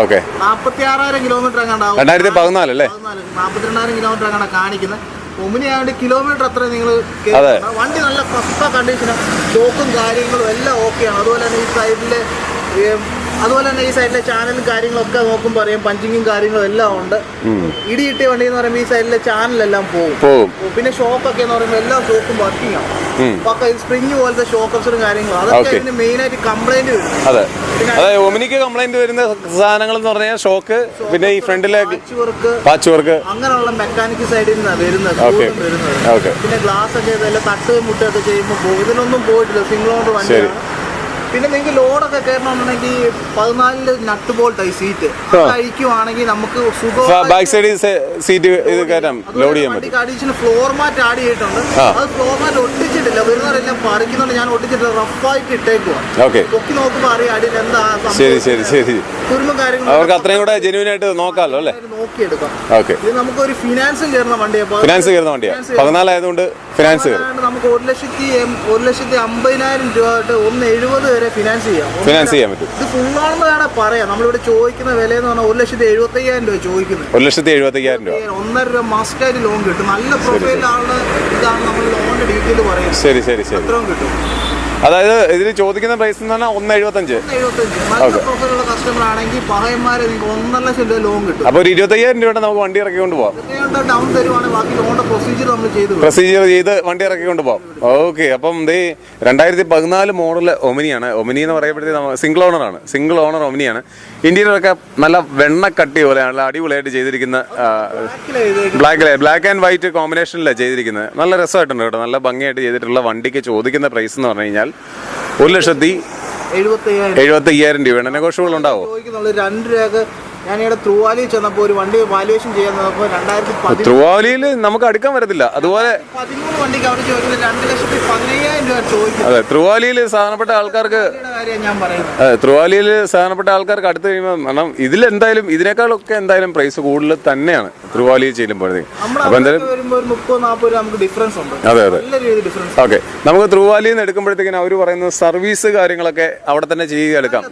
A: ഓക്കെ.
C: 46,000 കിലോമീറ്റർ
A: 2014 അല്ലേ?
C: 42,000 കിലോമീറ്റർ അങ്ങനെ കാണിക്കുന്നത്. ഒമിനിയാണ്ട് കിലോമീറ്റർ അത്ര നിങ്ങൾ വണ്ടി നല്ല പക്ക കണ്ടീഷനാണ്. ഷോക്കും കാര്യങ്ങളും എല്ലാം ഓക്കെയാണ്. അതുപോലെ തന്നെ ഈ സൈഡിലെ ചാനലും കാര്യങ്ങളൊക്കെ നോക്കുമ്പോൾ അറിയാം പഞ്ചിങ്ങും കാര്യങ്ങളും എല്ലാം ഉണ്ട്. ഇടിയിട്ടിയ വണ്ടി എന്ന് പറയുമ്പോൾ ഈ സൈഡിലെ ചാനലെല്ലാം പോകും. പിന്നെ ഷോക്കൊക്കെ എന്ന് പറയുമ്പോൾ എല്ലാ ഷോക്കും വർക്കിംഗ് ആണ്. പക്ക സ്പ്രിങ് പോലത്തെ ഷോക്ക് അപ്സറും കാര്യങ്ങളും അതൊക്കെ ഇതിന് മെയിൻ ആയിട്ട് കംപ്ലൈന്റ് വരും.
A: അതെ, ഒമിനിക്ക് കംപ്ലൈന്റ് വരുന്ന സാധനങ്ങൾ എന്ന് പറഞ്ഞാൽ ഷോക്ക്, പിന്നെ ഈ ഫ്രണ്ടിലെ പാച്ച് വർക്ക്,
C: അങ്ങനെയുള്ള മെക്കാനിക് സൈഡിൽ നിന്നാണ് വരുന്നത്. പിന്നെ ഗ്ലാസ് ഒക്കെ തട്ട് മുട്ടൊക്കെ ചെയ്യുമ്പോൾ ഇതിനൊന്നും പോയിട്ടില്ല. സിംഗിൾ ഓണർ വണ്ടിയാണ്. പിന്നെ നിങ്ങൾക്ക് ലോഡൊക്കെ കയറണമെന്നുണ്ടെങ്കിൽ 14 നട്ട് ബോൾട്ടായി സീറ്റ് അയക്കുവാണെങ്കിൽ നമുക്ക്
A: ബാക്ക് സൈഡ് സീറ്റ് ഇത് കയറ്റാം, ലോഡ് ചെയ്യാൻ പറ്റും.
C: അഡീഷണൽ ഫ്ലോർ മാറ്റ് ആഡ് ചെയ്തിട്ടുണ്ട്. അത് ഫ്ലോർ മാറ്റ് ഒട്ടിച്ചിട്ടില്ല. വരുന്നവരെല്ലാം പറിക്കുന്നുണ്ട്. ഞാൻ ഒട്ടിച്ചിട്ട് റഫായിട്ട് ഇട്ടേക്കുവാണ്. പൊക്കി നോക്കുമ്പോൾ അറിയാം അടിയിൽ എന്താ കുരുമ്പും കാര്യങ്ങളും.
A: അവർക്ക് അത്രയും കൂടെ ജെന്യൂൻ ആയിട്ട് നോക്കാമല്ലോ അല്ലേ?
C: നോക്കിയെടുക്കാം. ഇത് നമുക്കൊരു ഫിനാൻസും കയറുന്ന വണ്ടിയാണ്.
A: 14 ആയതുകൊണ്ട് ഫിനാൻസ്
C: നമുക്ക് 1,50,000 രൂപ തൊട്ട് 1,70,000 വരെ ഫിനാൻസ് ചെയ്യാൻ പറ്റും. ഇത് ഫുള്ളാണെന്ന് വേണം പറയാം. നമ്മളിവിടെ ചോദിക്കുന്ന വില എന്ന് പറഞ്ഞാൽ 1,75,000 രൂപ ചോദിക്കുന്നത്.
A: 1,75,000 രൂപ.
C: 1.5 രൂപ മസ്റ്റായിട്ട് ലോൺ കിട്ടും. നല്ല പ്രൊഫൈലാണ്. ഇതാണ് നമ്മൾ ലോണിന്റെ ഡീറ്റെയിൽ പറയുന്നത്.
A: ശരി.
C: അത്രയും കിട്ടും.
A: അതായത് ഇതിന് ചോദിക്കുന്ന പ്രൈസ് എന്ന് പറഞ്ഞാൽ 1,75,000.
C: നല്ല പ്രൊഫൈലുള്ള കസ്റ്റമർ ആണെങ്കിൽ പഹയന്മാരെ 1,50,000 രൂപ ലോൺ കിട്ടും.
A: അപ്പോൾ 25,000 രൂപ നമുക്ക് വണ്ടി ഇറക്കിക്കൊണ്ട് പോവാം.
C: ഡൗൺ തരുവാണെങ്കിൽ ബാക്കി ലോണിന്റെ പ്രൊസീജിയർ നമ്മൾ
A: ചെയ്ത് വണ്ടി ഇറക്കിക്കൊണ്ട് പോവാം. ഓക്കെ. അപ്പം 2014 മോഡൽ ഒമിനിയാണ്. ഒമിനി എന്ന് പറയുമ്പോഴത്തേക്ക് സിംഗിൾ ഓണറാണ്. Single owner ഒമിനിയാണ്. ഇന്റീരിയറൊക്കെ നല്ല വെണ്ണക്കട്ടി പോലെ നല്ല അടിപൊളിയായിട്ട് ചെയ്തിരിക്കുന്ന ബ്ലാക്ക് ആൻഡ് വൈറ്റ് കോമ്പിനേഷനിലാണ് ചെയ്തിരിക്കുന്നത്. നല്ല രസമായിട്ടുണ്ട് കേട്ടോ. നല്ല ഭംഗിയായിട്ട് ചെയ്തിട്ടുള്ള വണ്ടിക്ക് ചോദിക്കുന്ന പ്രൈസ് എന്ന് പറഞ്ഞു കഴിഞ്ഞാൽ 1,75,000 രൂപയാണ്. നെഗോഷ്യബിൾ ഉണ്ടാവും.
C: 2 രൂപ. ഞാനിവിടെ ത്രൂവാലിയിൽ ചെന്നപ്പോൾ ഒരു വണ്ടി വാല്യുവേഷൻ ചെയ്യാൻ നോക്കുമ്പോൾ 2013
A: ത്രൂവാലിയിൽ നമുക്ക് അടുക്കാൻ വരത്തില്ല. അതുപോലെ
C: 13 വണ്ടിക്ക് അവർ ചോദിക്കുന്നത് 2,15,000 രൂപ ചോദിക്കും.
A: അതെ, ത്രൂവാലിയിൽ സാധാരണപ്പെട്ട ആൾക്കാർക്ക് അടുത്ത് കഴിയുമ്പോൾ കാരണം ഇതിലെന്തായാലും ഇതിനേക്കാളൊക്കെ എന്തായാലും പ്രൈസ് കൂടുതൽ തന്നെയാണ് ത്രിവാലിയിൽ ചെല്ലുമ്പോഴത്തേക്ക്. അപ്പൊ എന്തായാലും
C: 30-40 നമുക്ക് ഡിഫറൻസ് ഉണ്ട്.
A: അതെ.
C: ഓക്കെ.
A: നമുക്ക് ത്രിവാലിയിൽ നിന്ന് എടുക്കുമ്പോഴത്തേക്കും അവർ പറയുന്നത് സർവീസ് കാര്യങ്ങളൊക്കെ അവിടെ തന്നെ ചെയ്തെടുക്കാം.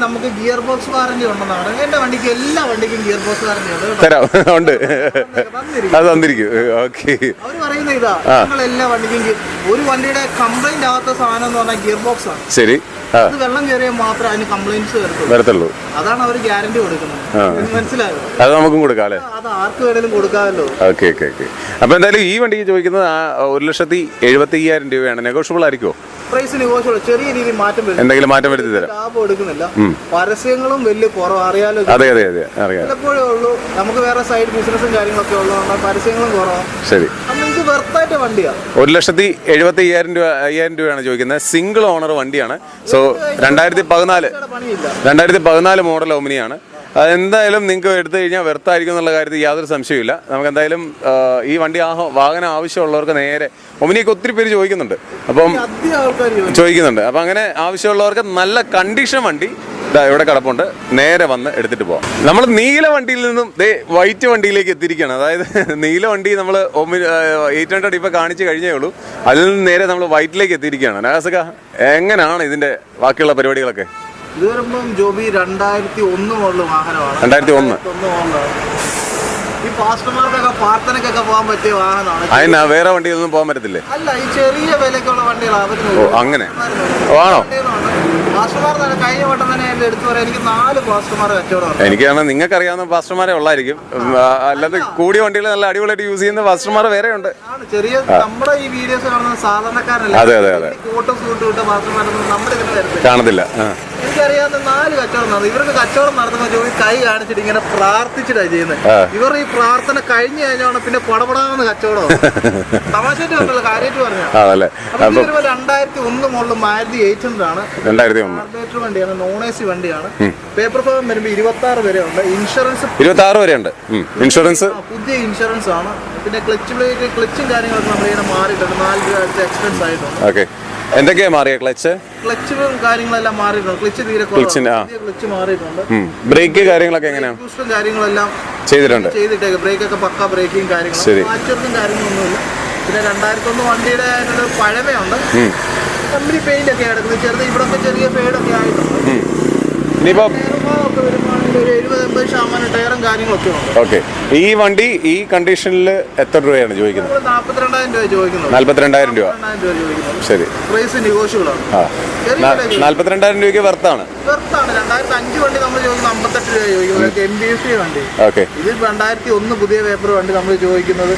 C: നമുക്ക് ഗിയർ ബോക്സ് വാറന്റി ഉണ്ടെന്നാണ്. എന്റെ വണ്ടിക്ക് എല്ലാ വണ്ടിക്കും ഗിയർ ബോക്സ് വാറന്റി
A: തരാം. ഉണ്ട്, അത് തന്നിരിക്കും. ഓക്കെ.
C: അവർ പറയുന്ന ഇതാ, എല്ലാ വണ്ടിക്കും ഒരു വണ്ടിയുടെ കംപ്ലൈന്റ് ആവാത്ത സാധനം എന്ന് പറഞ്ഞാൽ ഗിയർ ബോക്സ് ആണ്.
A: ശരി.
C: അത് വെള്ളം കയറിയാൽ മാത്രമേ അതിന് കംപ്ലൈന്റ്സ്
A: വരത്തുള്ളൂ.
C: അതാണ് അവർ ഗ്യാരണ്ടി കൊടുക്കുന്നത്. മനസ്സിലായോ?
A: അത് നമുക്കും കൊടുക്കാം അല്ലേ?
C: അത് ആർക്ക് വേണേലും കൊടുക്കാമല്ലോ.
A: ഓക്കെ. അപ്പൊ എന്തായാലും ഈ വണ്ടിക്ക് ചോദിക്കുന്നത് 1,75,000 രൂപയാണ്. നെഗോഷ്യബിൾ ആയിരിക്കുമോ?
C: Price negotiable. ചെറിയ രീതിയിൽ മാറ്റം വരും.
A: എന്തെങ്കിലും മാറ്റം വരുത്തി തരാം.
C: ലാഭം എടുക്കുന്നില്ല. പരസ്യങ്ങളും വലിയ കുറവ് അറിയാലോ.
A: അതെ അറിയാം.
C: ചിലപ്പോഴേ ഉള്ളൂ. നമുക്ക് വേറെ സൈഡ് ബിസിനസ്സും കാര്യങ്ങളൊക്കെ ഉള്ളതുകൊണ്ട് പരസ്യങ്ങളും കുറവാണ്.
A: ശരി.
C: ഇത് വെർത്തായിട്ട് വണ്ടിയാണ്.
A: 1,75,000 രൂപയാണ് ചോദിക്കുന്നത്. സിംഗിൾ ഓണർ വണ്ടിയാണ്. സോ 2014 മോഡൽ ഒമിനിയാണ്. അതെന്തായാലും നിങ്ങൾക്ക് എടുത്തു കഴിഞ്ഞാൽ വെർത്തായിരിക്കും എന്നുള്ള കാര്യത്തിൽ യാതൊരു സംശയമില്ല. നമുക്ക് എന്തായാലും ഈ വണ്ടി വാഹനം ആവശ്യമുള്ളവർക്ക് നേരെ ഒമിനിയൊക്കെ ഒത്തിരി പേര് ചോദിക്കുന്നുണ്ട്. അപ്പം അപ്പം അങ്ങനെ ആവശ്യമുള്ളവർക്ക് നല്ല കണ്ടീഷൻ വണ്ടി ഇവിടെ കിടപ്പുണ്ട്. നേരെ വന്ന് എടുത്തിട്ട് പോവാം. നമ്മൾ നീല വണ്ടിയിൽ നിന്നും വൈറ്റ് വണ്ടിയിലേക്ക് എത്തിയിരിക്കുകയാണ്. അതായത് നീല വണ്ടി നമ്മൾ 800 ഇപ്പൊ കാണിച്ചു കഴിഞ്ഞേ ഉള്ളൂ. അതിൽ നിന്ന് നേരെ നമ്മൾ വൈറ്റിലേക്ക് എത്തിയിരിക്കുകയാണ്. നാസക, എങ്ങനെയാണ് ഇതിന്റെ ബാക്കിയുള്ള പരിപാടികളൊക്കെ?
C: ഇത് വരുമ്പം ജോബി 2001 മോഡൽ വാഹനമാണ്.
A: 2001.
C: ഈ പാസ്റ്റർമാർക്കൊക്കെ പ്രാർത്ഥനക്കൊക്കെ പോകാൻ പറ്റിയ വാഹനമാണ്.
A: അതിനാ വേറെ വണ്ടിയൊന്നും പോകാൻ പറ്റത്തില്ലേ?
C: അല്ല, ഈ ചെറിയ വിലക്കുള്ള വണ്ടികളാണ് അവർ.
A: ഓ അങ്ങനെ ആണോ?
C: പാസ്റ്റർമാർ തന്നെ കഴിഞ്ഞ വട്ടം തന്നെ എന്റെ എടുത്തു പറയാം, എനിക്ക് 4 പാസ്റ്റർമാർ കച്ചവടം.
A: എനിക്കാണ് നിങ്ങൾക്ക് അറിയാവുന്ന പാസ്റ്റർമാരെ ഉള്ളായിരിക്കും, അല്ലാതെ കൂടിയ വണ്ടികൾ നല്ല അടിപൊളിയായിട്ട് യൂസ് ചെയ്യുന്ന പാസ്റ്റർമാർ വേറെ ഉണ്ട്.
C: ചെറിയ നമ്മുടെ ഈ വീഡിയോസ് കാണുന്ന സാധാരണക്കാരല്ല.
A: അതെ അതെ അതെ,
C: ഫോട്ടോ സൂട്ട് വിട്ട പാസ്റ്റർമാരൊന്നും നമ്മുടെ ഇതിൽ വരുന്നില്ല.
A: കാണത്തില്ല.
C: എനിക്കറിയാവുന്ന 4 കച്ചവടം നടന്നു. ഇവർക്ക് കച്ചവടം നടത്തുമ്പോൾ ജോലി കൈ കാണിച്ചിട്ട് ഇങ്ങനെ പ്രാർത്ഥിച്ചിട്ടാണ് ചെയ്യുന്നത്. ഇവർ ഈ പ്രാർത്ഥന കഴിഞ്ഞു കഴിഞ്ഞാണ് പിന്നെ പടപടാന്ന് കച്ചവടം. തമാശയായിട്ട് പറഞ്ഞല്ലോ, കാര്യമായിട്ട് പറഞ്ഞാൽ. 2001 മുകളിൽ മാരുതി 800 ആണ്. 2001 വണ്ടിയാണ്, നോൺ AC വണ്ടിയാണ്. പേപ്പർ ഫോം വരുമ്പോൾ 26 വരെ ഉണ്ട്. ഇൻഷുറൻസ്
A: 26 വരെ ഉണ്ട്. ഇൻഷുറൻസ്
C: പുതിയ ഇൻഷുറൻസ് ആണ്. പിന്നെ ക്ലച്ചും കാര്യങ്ങളൊക്കെ നമ്മളിങ്ങനെ മാറിയിട്ടുണ്ട്. 4 രൂപ എക്സ്പെൻസ് ആയിട്ടുണ്ട്.
A: ഓക്കെ, എന്തൊക്കെയാ മാറിയ? ക്ലച്ചും
C: കാര്യങ്ങളെല്ലാം മാറിയിട്ടുണ്ട്. ക്ലച്ച് തീരെ ക്ലച്ച് മാറിയിട്ടുണ്ട്.
A: ബ്രേക്ക് കാര്യങ്ങളൊക്കെ എങ്ങനെയാണ്?
C: കാര്യങ്ങളെല്ലാം ചെയ്തിട്ടേക്ക്. ബ്രേക്കൊക്കെ പക്ക ബ്രേക്കിംഗ് കാര്യങ്ങളും കാര്യങ്ങളൊന്നുമില്ല. പിന്നെ 2001 വണ്ടിയുടെ പഴമയുണ്ട്. കമ്പനി പെയിന്റ് ഒക്കെ കിടക്കുന്നത്. ചെറുത് ഇവിടെ ചെറിയ ഫേഡൊക്കെ ആയിട്ടുണ്ട്.
A: ഇനിയിപ്പോ
C: ഒരു 70-80% ടയറും കാര്യങ്ങളൊക്കെ ഉണ്ട്.
A: ഓക്കെ, ഈ വണ്ടി ഈ കണ്ടീഷനിൽ എത്ര രൂപയാണ് ചോദിക്കുന്നത്?
C: 42,000 രൂപ ചോദിക്കുന്നത്.
A: 42,000 രൂപ. ശരി,
C: പ്രൈസ് നെഗോഷ്യബിൾ ആണ്.
A: 42,000 രൂപയ്ക്ക് വെർത്താണ്.
C: 2005 വണ്ടി നമ്മൾ ചോദിക്കുന്നത് 58 രൂപ ചോദിക്കുന്നത്. MBC വണ്ടി.
A: ഓക്കെ,
C: ഇത് 2001 പുതിയ പേപ്പർ വണ്ടി നമ്മൾ ചോദിക്കുന്നത്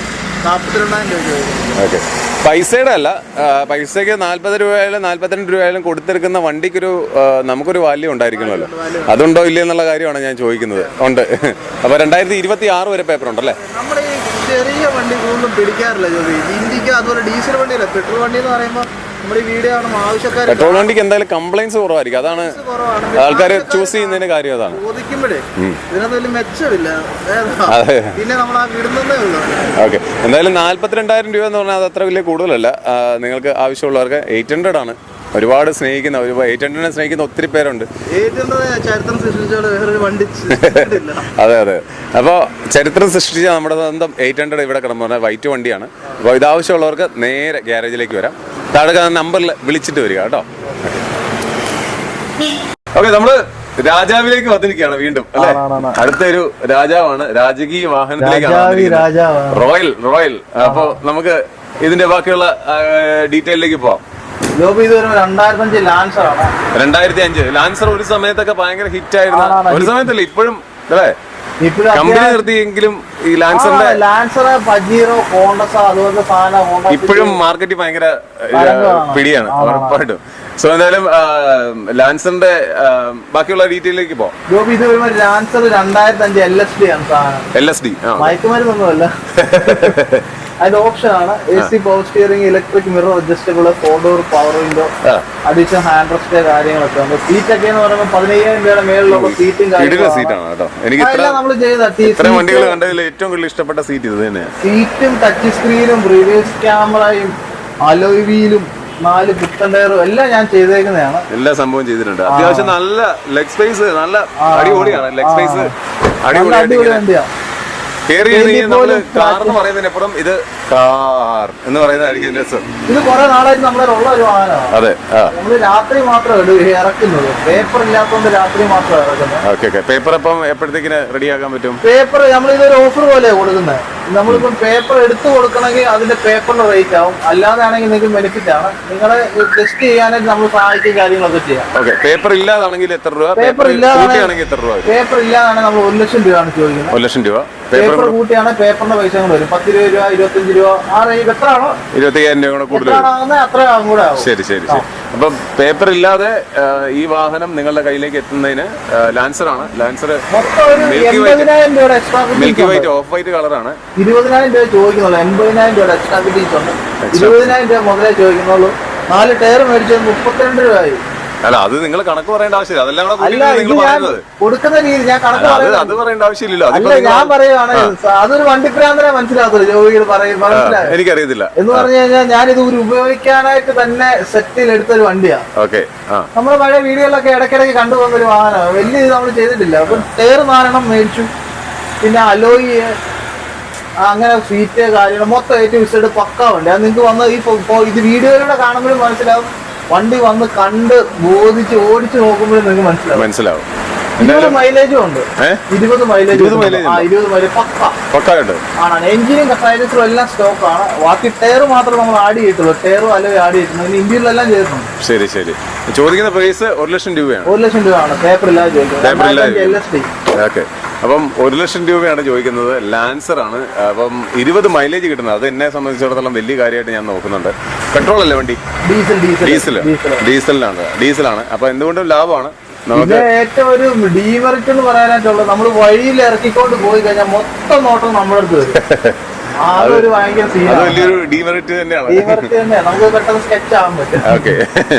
C: 42,000 രൂപ ചോദിക്കുന്നത്.
A: ഓക്കെ, പൈസയുടെ അല്ല, പൈസയ്ക്ക് 40 രൂപയായാലും 42 രൂപയായാലും കൊടുത്തിരിക്കുന്ന വണ്ടിക്കൊരു നമുക്കൊരു വാല്യൂ ഉണ്ടായിരിക്കണമല്ലോ. അതുണ്ടോ ഇല്ല എന്നുള്ള കാര്യമാണ് ഞാൻ ചോദിക്കുന്നത്. ഉണ്ട്. അപ്പൊ 2026 വരെ പേപ്പർ ഉണ്ടല്ലേ?
C: നമ്മുടെ ഈ ചെറിയ വണ്ടി കൂടുതലും പിടിക്കാറില്ല ജോലി. ഇന്ത്യക്ക് അതുപോലെ ഡീസൽ വണ്ടിയില്ല. പെട്രോൾ വണ്ടി എന്ന് പറയുമ്പോൾ നമ്മുടെ ഈ വീഡിയോ കാണുമ്പോൾ ആവശ്യക്കാർ.
A: പെട്രോൾ വണ്ടിക്ക് എന്തായാലും കംപ്ലൈൻസ് കുറവായിരിക്കും. അതാണ് ആൾക്കാർ ചൂസ് ചെയ്യുന്നതിന് കാര്യം. അതാണ്
C: ചോദിക്കുമ്പോഴേ ഇതിനകത്ത് വലിയ മെച്ചമില്ല. പിന്നെ നമ്മൾ ആ വിടുന്നതേ ഉള്ളൂ.
A: ഓക്കെ, എന്തായാലും 42,000 രൂപ എന്ന് പറഞ്ഞാൽ അത് അത്ര വലിയ കൂടുതലല്ല. നിങ്ങൾക്ക് ആവശ്യമുള്ളവർക്ക് 800 ആണ്. ഒരുപാട് സ്നേഹിക്കുന്ന 800 സ്നേഹിക്കുന്ന ഒത്തിരി പേരുണ്ട്. അതെ അതെ, അപ്പോൾ ചരിത്രം സൃഷ്ടിച്ച നമ്മുടെ സ്വന്തം 800 ഇവിടെ കിടന്നു പറഞ്ഞാൽ വൈറ്റ് വണ്ടിയാണ്. അപ്പോൾ ഇതാവശ്യമുള്ളവർക്ക് നേരെ ഗ്യാരേജിലേക്ക് വരാം. താഴെ നമ്പറിൽ വിളിച്ചിട്ട് വരിക കേട്ടോ. ഓക്കെ, നമ്മള് രാജാവിലേക്ക് വന്നിരിക്കുകയാണ് വീണ്ടും അല്ലെ. അടുത്തൊരു രാജാവാണ്, രാജകീയ വാഹനത്തിലേക്കാണ്. റോയൽ. അപ്പൊ നമുക്ക് ഇതിന്റെ ബാക്കിയുള്ള ഡീറ്റെയിലേക്ക് പോവാം.
C: 2005 ലാൻസർ ആണ്.
A: 2005 ലാൻസർ ഒരു സമയത്തൊക്കെ ഭയങ്കര ഹിറ്റ് ആയിരുന്നു. ഒരു സമയത്തല്ല, ഇപ്പോഴും അല്ലേ കമ്പനി നിർത്തിയെങ്കിലും ഈ ലാൻസർ പജീറോ കോണ്ടസ അതുപോലത്തെ സാധനം ഇപ്പോഴും മാർക്കറ്റിൽ ഭയങ്കര പിടിയാണ് ഉറപ്പായിട്ടും. സോ എന്തായാലും ലാൻസറിന്റെ ബാക്കിയുള്ള ഡീറ്റെയിലേക്ക് പോവാം.
C: ഇത് ലാൻസർ 2005 LSD ആണ് സാധനം.
A: LSD
C: മയക്കുമരുന്നൊന്നുമല്ല. അതിന്റെ ഓപ്ഷൻ ആണ് AC power steering, electric mirror adjustable, 4 door power window, additional hand rest കാര്യങ്ങളൊക്കെ ഉണ്ട്. സീറ്റ് ഒക്കെ എന്ന് പറയുമ്പോൾ 15,000 രൂപയുടെ മേളിലുള്ള സീറ്റും നമ്മൾ
A: ഇത്രയും വണ്ടികൾ കണ്ടതിൽ ഏറ്റവും കൂടുതൽ ഇഷ്ടപ്പെട്ട സീറ്റ് ഇത് തന്നെയാണ്.
C: സീറ്റും ടച്ച് സ്ക്രീനും റിവേഴ്സ് ക്യാമറയും അലോയ് വീലും 4 പുത്തൻ ടയറും എല്ലാം ഞാൻ ചെയ്തേക്കുന്നതാണ്.
A: എല്ലാ സംഭവം ചെയ്തിട്ടുണ്ട്. അത്യാവശ്യം നല്ല ലെഗ് സ്പേസ്, നല്ല അടിപൊളിയാണ്. ലെഗ് സ്പേസ് അടിപൊളി വണ്ടിയാണ്. കാർ എന്ന് പറയുന്നതിനപ്പുറം ഇത് കാർ എന്ന് പറയുന്നതായിരിക്കും രസം.
C: ഇത് കുറെ നാളായിട്ട് നമ്മുടെ ഉള്ള ഒരു വാഹനമാണ്.
A: അതെ,
C: നമ്മള് രാത്രി മാത്രം ഇറക്കുന്നത്. പേപ്പർ ഇല്ലാത്തതുകൊണ്ട് രാത്രി മാത്രം ഇറക്കുന്നത്.
A: ഓക്കെ, പേപ്പർ അപ്പം എപ്പോഴത്തേക്കിന് റെഡിയാക്കാൻ പറ്റും?
C: പേപ്പർ നമ്മളിതൊരു ഓഫർ പോലെയാണ് കൊടുക്കുന്നത്. നമ്മളിപ്പം പേപ്പർ എടുത്തു കൊടുക്കണമെങ്കിൽ അതിന്റെ പേപ്പറിന്റെ റേറ്റ് ആവും. അല്ലാതെ ആണെങ്കിൽ നിങ്ങൾക്ക് ബെനിഫിറ്റ് ആണ്. നിങ്ങളെ ടെസ്റ്റ് ചെയ്യാനായിട്ട് നമ്മൾ സഹായിക്കും, കാര്യങ്ങളൊക്കെ ചെയ്യാം.
A: ഓക്കെ, പേപ്പർ ഇല്ലാതാണെങ്കിൽ എത്ര രൂപ?
C: പേപ്പർ ഇല്ലാതാണെങ്കിൽ
A: എത്ര രൂപ?
C: പേപ്പർ ഇല്ലാതാണെങ്കിൽ നമ്മൾ 1 ലക്ഷം രൂപയാണ് ചോദിക്കുന്നത്.
A: 1 ലക്ഷം രൂപ.
C: പേപ്പർ കൂട്ടിയാണ് പേപ്പറിന്റെ പൈസ കൂടെ വരും. 10 രൂപ, 25 രൂപ, ആ റേറ്റ് എത്രയാണോ
A: 25,000 രൂപ കൂടുതൽ
C: അത്ര കൂടെ ആവും.
A: ശരി. അപ്പം പേപ്പർ ഇല്ലാതെ ഈ വാഹനം നിങ്ങളുടെ കയ്യിലേക്ക് എത്തുന്നതിന് ലാൻസർ ആണ്. Lancer milky white off white കളറാണ്.
C: 20,000 രൂപ ചോദിക്കുന്നുള്ളൂ. 80,000 രൂപയുടെ എക്സ്ട്രാ ഫിറ്റിംഗ്സ് ഉണ്ട്. 20,000 രൂപ മുതലേ ചോദിക്കുന്നുള്ളൂ. 4 ടയർ മേടിച്ചത് 32 രൂപയായി.
A: അല്ല, അത് നിങ്ങൾ കണക്ക് പറയേണ്ട ആവശ്യമില്ല. അതെല്ലാം
C: കൊടുക്കുന്ന രീതി ഞാൻ കണക്ക്
A: അത് പറയേണ്ട ആവശ്യമില്ലല്ലോ.
C: ഞാൻ പറയുകയാണ്, അതൊരു വണ്ടിപ്രാന്തനെ മനസ്സിലാകത്തുള്ളൂ. ജോലികൾ മനസ്സിലായി
A: എനിക്കറിയത്തില്ല
C: എന്ന് പറഞ്ഞു കഴിഞ്ഞാൽ ഞാനിത് ഒരു ഉപയോഗിക്കാനായിട്ട് തന്നെ സെറ്റിൽ എടുത്തൊരു വണ്ടിയാണ്.
A: ഓക്കെ,
C: നമ്മൾ പഴയ വീഡിയോയിലൊക്കെ ഇടയ്ക്കിടയ്ക്ക് കണ്ടുപോകുന്ന ഒരു വാഹനമാണ്. വലിയ ഇത് നമ്മൾ ചെയ്തിട്ടില്ല. അപ്പൊ ടയർ 4 മേടിച്ചു. പിന്നെ അലോയി, അങ്ങനെ സീറ്റ് കാര്യങ്ങൾ മൊത്തം ഏറ്റവും വിസിറ്റ് പക്കാ വണ്ടി. അത് നിങ്ങൾക്ക് വന്ന് ഇത് വീഡിയോയിലൂടെ കാണുമ്പോഴും മനസ്സിലാവും. വണ്ടി വന്ന് കണ്ട് ബോധിച്ച് ഓടിച്ച് നോക്കുമ്പോഴും നിങ്ങൾക്ക് മനസ്സിലാവും. 20 മൈലേജും ഉണ്ട്. 20 മൈലേജ്
A: 20 mileage ഉണ്ടോ?
C: 20 മൈലേജ്
A: പക്കായിട്ട്.
C: ആണ്. എഞ്ചിനും സൈലൻസറും എല്ലാം സ്റ്റോക്ക് ആണ്. ബാക്കി ടയർ മാത്രം നമ്മൾ ആഡ് ചെയ്തിട്ടുള്ളൂ. ടയറും അലോയും ആഡ് ചെയ്തിട്ടുണ്ട്. ഇന്ത്യയിലെല്ലാം ചെയ്തിട്ടുണ്ട്.
A: ശരി ശരി. ചോദിക്കുന്ന പ്രൈസ് 1 ലക്ഷം രൂപയാണ്.
C: 1 ലക്ഷം രൂപയാണ്. പേപ്പർ ഇല്ലാതെ ചോദിക്കുന്നത്. LSD.
A: ഓക്കെ. അപ്പം 1 ലക്ഷം രൂപയാണ് ചോദിക്കുന്നത്. ലാൻസർ ആണ്. അപ്പം 20 മൈലേജ് കിട്ടുന്നത് അത് എന്നെ സംബന്ധിച്ചിടത്തോളം വലിയ കാര്യമായിട്ട് ഞാൻ നോക്കുന്നുണ്ട്. പെട്രോൾ അല്ലേ വണ്ടി? ഡീസലാണ്. അപ്പൊ എന്തുകൊണ്ടും ലാഭമാണ് നമുക്ക്.
C: ഏറ്റവും ഒരു ഡീമെറിറ്റ് എന്ന് പറയാനായിട്ടുള്ളത് നമ്മൾ വഴിയിൽ ഇറക്കിക്കൊണ്ട് പോയി കഴിഞ്ഞാൽ മൊത്തം നോട്ടം നമ്മുടെ അടുത്ത് വരും. അതൊരു ഭയങ്കര
A: വലിയൊരു ഡീമെറിറ്റ് തന്നെയാണ്.
C: നമുക്ക് പെട്ടെന്ന് സ്കെച്ച് ആവാൻ പറ്റും.
A: ഓക്കെ.